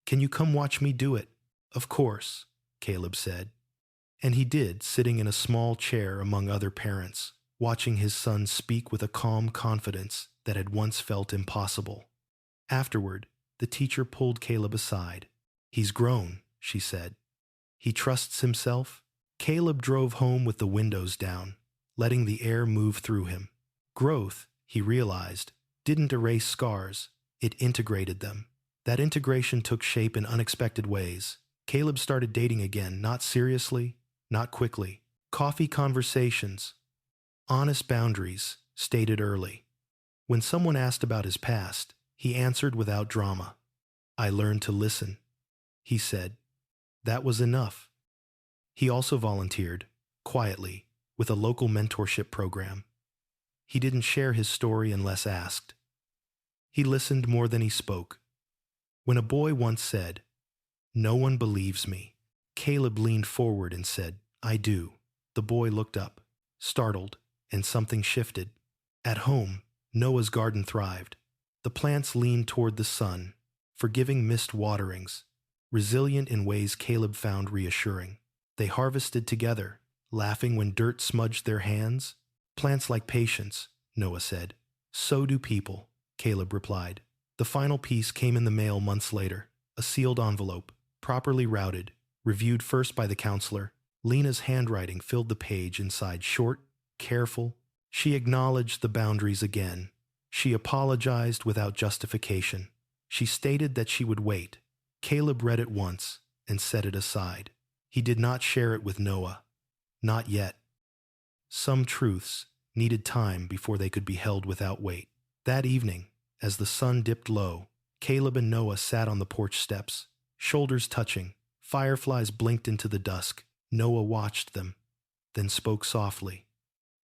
"Can you come watch me do it?" "Of course," Caleb said. And he did, sitting in a small chair among other parents, watching his son speak with a calm confidence that had once felt impossible. Afterward, the teacher pulled Caleb aside. "He's grown," she said. "He trusts himself." Caleb drove home with the windows down, letting the air move through him. Growth, he realized, didn't erase scars, it integrated them. That integration took shape in unexpected ways. Caleb started dating again, not seriously, not quickly. Coffee conversations, honest boundaries, stated early. When someone asked about his past, he answered without drama. "I learned to listen," he said. That was enough. He also volunteered, quietly, with a local mentorship program. He didn't share his story unless asked. He listened more than he spoke. When a boy once said, "No one believes me," Caleb leaned forward and said, "I do." The boy looked up, startled, and something shifted. At home, Noah's garden thrived. The plants leaned toward the sun, forgiving missed waterings, resilient in ways Caleb found reassuring. They harvested together, laughing when dirt smudged their hands. "Plants like patience," Noah said. "So do people," Caleb replied. The final piece came in the mail months later, a sealed envelope, properly routed, reviewed first by the counselor. Lena's handwriting filled the page inside, short, careful. She acknowledged the boundaries again. She apologized without justification. She stated that she would wait. Caleb read it once and set it aside. He did not share it with Noah. Not yet. Some truths needed time before they could be held without weight. That evening, as the sun dipped low, Caleb and Noah sat on the porch steps, shoulders touching. Fireflies blinked into the dusk. Noah watched them, then spoke softly.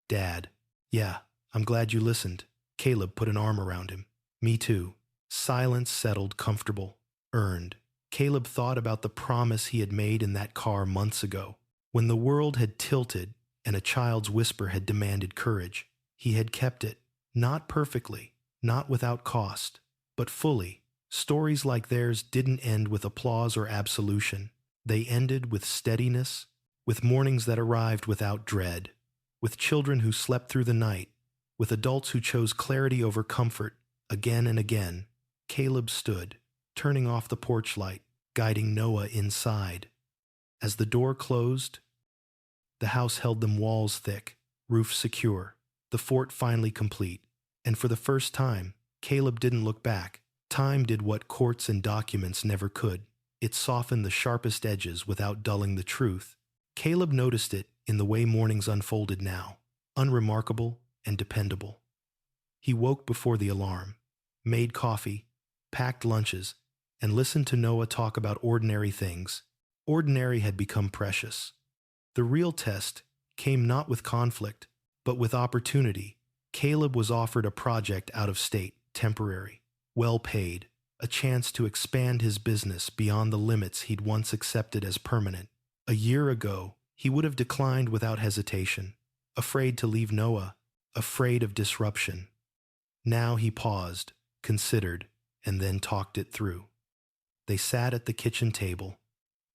"Dad." "Yeah, I'm glad you listened." Caleb put an arm around him. "Me too." Silence settled, comfortable, earned. Caleb thought about the promise he had made in that car months ago. When the world had tilted and a child's whisper had demanded courage, he had kept it. Not perfectly, not without cost, but fully. Stories like theirs didn't end with applause or absolution. They ended with steadiness, with mornings that arrived without dread, with children who slept through the night, with adults who chose clarity over comfort again and again. Caleb stood, turning off the porch light, guiding Noah inside. As the door closed, The house held them walls thick, roof secure, the fort finally complete. And for the first time, Caleb didn't look back. Time did what courts and documents never could. It softened the sharpest edges without dulling the truth. Caleb noticed it in the way mornings unfolded now, unremarkable and dependable. He woke before the alarm, made coffee, packed lunches, and listened to Noah talk about ordinary things. Ordinary had become precious. The real test came not with conflict, but with opportunity. Caleb was offered a project out of state, temporary, well paid, a chance to expand his business beyond the limits he'd once accepted as permanent. A year ago, he would have declined without hesitation, afraid to leave Noah, afraid of disruption. Now he paused, considered, and then talked it through. They sat at the kitchen table,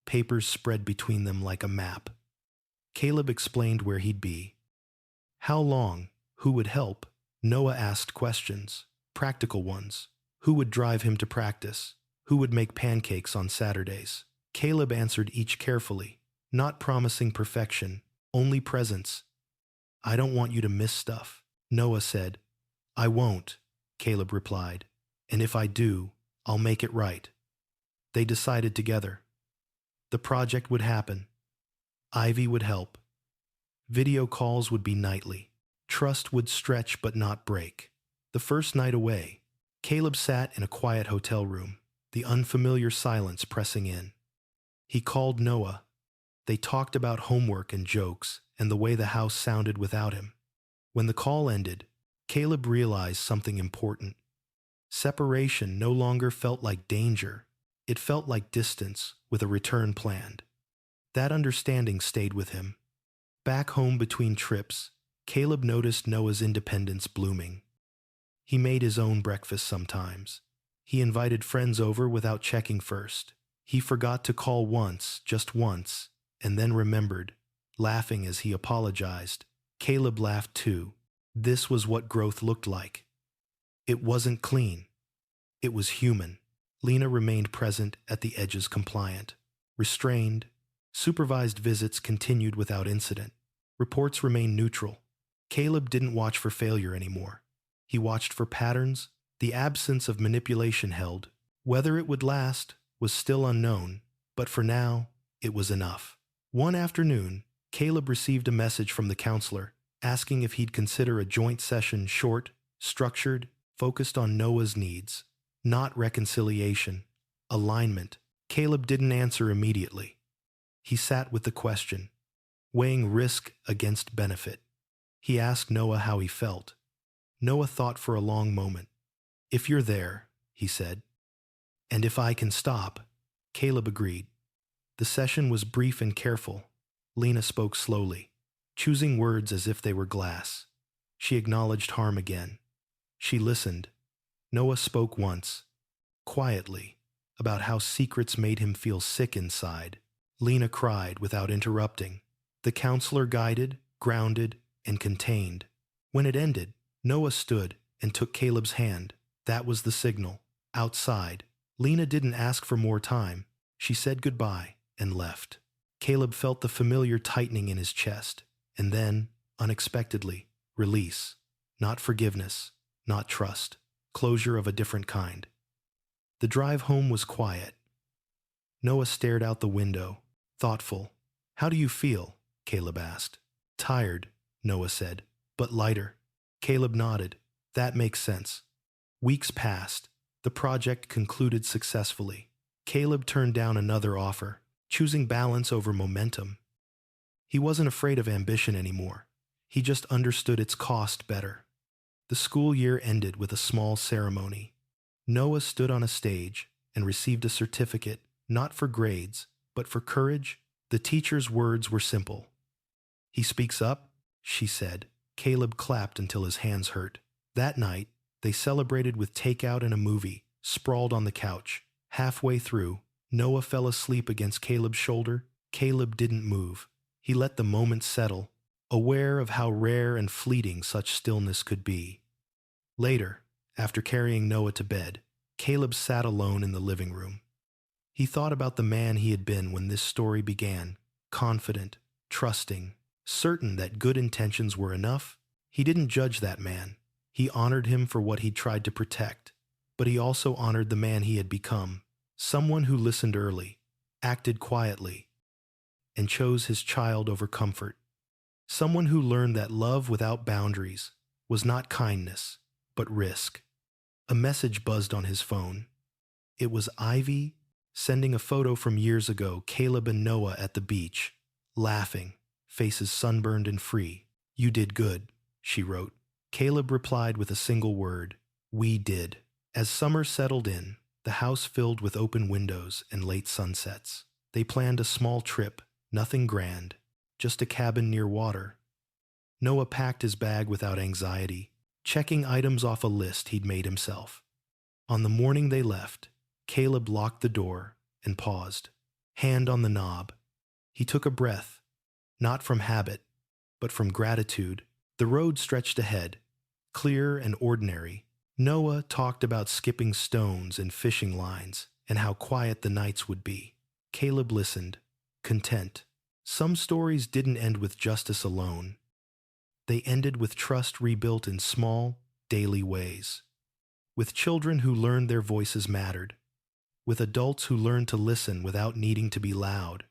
papers spread between them like a map. Caleb explained where he'd be. How long? Who would help? Noah asked questions, practical ones. Who would drive him to practice? Who would make pancakes on Saturdays? Caleb answered each carefully, not promising perfection, only presence. I don't want you to miss stuff, Noah said. I won't, Caleb replied. And if I do, I'll make it right. They decided together. The project would happen. Ivy would help. Video calls would be nightly. Trust would stretch but not break. The first night away, Caleb sat in a quiet hotel room, the unfamiliar silence pressing in. He called Noah. They talked about homework and jokes and the way the house sounded without him. When the call ended, Caleb realized something important. Separation no longer felt like danger. It felt like distance with a return planned. That understanding stayed with him. Back home between trips, Caleb noticed Noah's independence blooming. He made his own breakfast sometimes. He invited friends over without checking first. He forgot to call once, just once, and then remembered, laughing as he apologized. Caleb laughed too. This was what growth looked like. It wasn't clean. It was human. Lena remained present at the edges, compliant, restrained. Supervised visits continued without incident. Reports remained neutral. Caleb didn't watch for failure anymore. He watched for patterns. The absence of manipulation held. Whether it would last was still unknown, but for now, it was enough. One afternoon, Caleb received a message from the counselor asking if he'd consider a joint session, short, structured, focused on Noah's needs, not reconciliation, alignment. Caleb didn't answer immediately. He sat with the question, weighing risk against benefit. He asked Noah how he felt. Noah thought for a long moment. If you're there, he said. And if I can stop, Caleb agreed. The session was brief and careful. Lena spoke slowly, choosing words as if they were glass. She acknowledged harm again. She listened. Noah spoke once, quietly, about how secrets made him feel sick inside. Lena cried without interrupting. The counselor guided, grounded, and contained. When it ended, Noah stood and took Caleb's hand. That was the signal. Outside, Lena didn't ask for more time. She said goodbye and left. Caleb felt the familiar tightening in his chest, and then, unexpectedly, release. Not forgiveness, not trust. Closure of a different kind. The drive home was quiet. Noah stared out the window, thoughtful. How do you feel? Caleb asked. Tired, Noah said, but lighter. Caleb nodded. That makes sense. Weeks passed. The project concluded successfully. Caleb turned down another offer, choosing balance over momentum. He wasn't afraid of ambition anymore. He just understood its cost better. The school year ended with a small ceremony. Noah stood on a stage and received a certificate, not for grades, but for courage. The teacher's words were simple. He speaks up, she said. Caleb clapped until his hands hurt. That night, they celebrated with takeout and a movie, sprawled on the couch. Halfway through, Noah fell asleep against Caleb's shoulder. Caleb didn't move. He let the moment settle, aware of how rare and fleeting such stillness could be. Later, after carrying Noah to bed, Caleb sat alone in the living room. He thought about the man he had been when this story began, confident, trusting, Certain that good intentions were enough, he didn't judge that man. He honored him for what he tried to protect, but he also honored the man he had become, someone who listened early, acted quietly, and chose his child over comfort. Someone who learned that love without boundaries was not kindness, but risk. A message buzzed on his phone. It was Ivy sending a photo from years ago, Caleb and Noah at the beach, laughing, faces sunburned and free. "You did good," she wrote. Caleb replied with a single word, "We did." As summer settled in, the house filled with open windows and late sunsets. They planned a small trip, nothing grand, just a cabin near water. Noah packed his bag without anxiety, checking items off a list he'd made himself. On the morning they left, Caleb locked the door and paused, hand on the knob. He took a breath, not from habit, but from gratitude. The road stretched ahead, clear and ordinary. Noah talked about skipping stones and fishing lines and how quiet the nights would be. Caleb listened, content. Some stories didn't end with justice alone. They ended with trust rebuilt in small, daily ways. With children who learned their voices mattered. With adults who learned to listen without needing to be loud.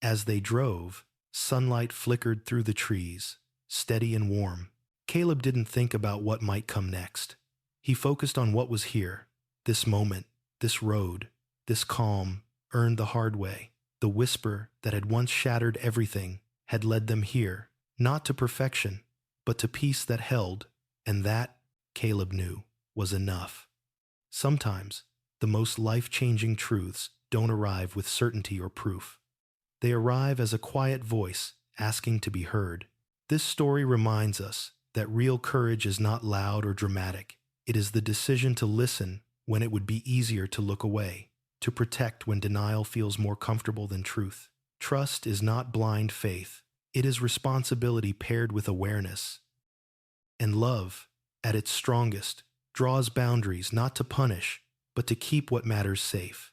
As they drove, sunlight flickered through the trees, steady and warm. Caleb didn't think about what might come next. He focused on what was here, this moment, this road, this calm, earned the hard way. The whisper that had once shattered everything had led them here, not to perfection, but to peace that held, and that, Caleb knew, was enough. Sometimes, the most life-changing truths don't arrive with certainty or proof. They arrive as a quiet voice asking to be heard. This story reminds us that real courage is not loud or dramatic. It is the decision to listen when it would be easier to look away, to protect when denial feels more comfortable than truth. Trust is not blind faith. It is responsibility paired with awareness. And love, at its strongest, draws boundaries not to punish, but to keep what matters safe.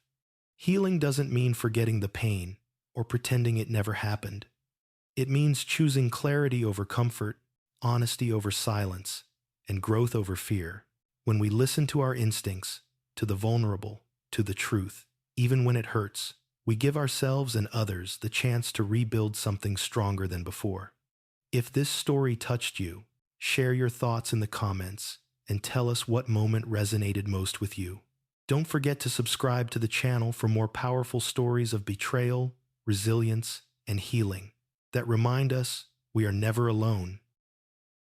Healing doesn't mean forgetting the pain or pretending it never happened. It means choosing clarity over comfort, honesty over silence, and growth over fear. When we listen to our instincts, to the vulnerable, to the truth, even when it hurts, we give ourselves and others the chance to rebuild something stronger than before. If this story touched you, share your thoughts in the comments and tell us what moment resonated most with you. Don't forget to subscribe to the channel for more powerful stories of betrayal, resilience, and healing that remind us we are never alone.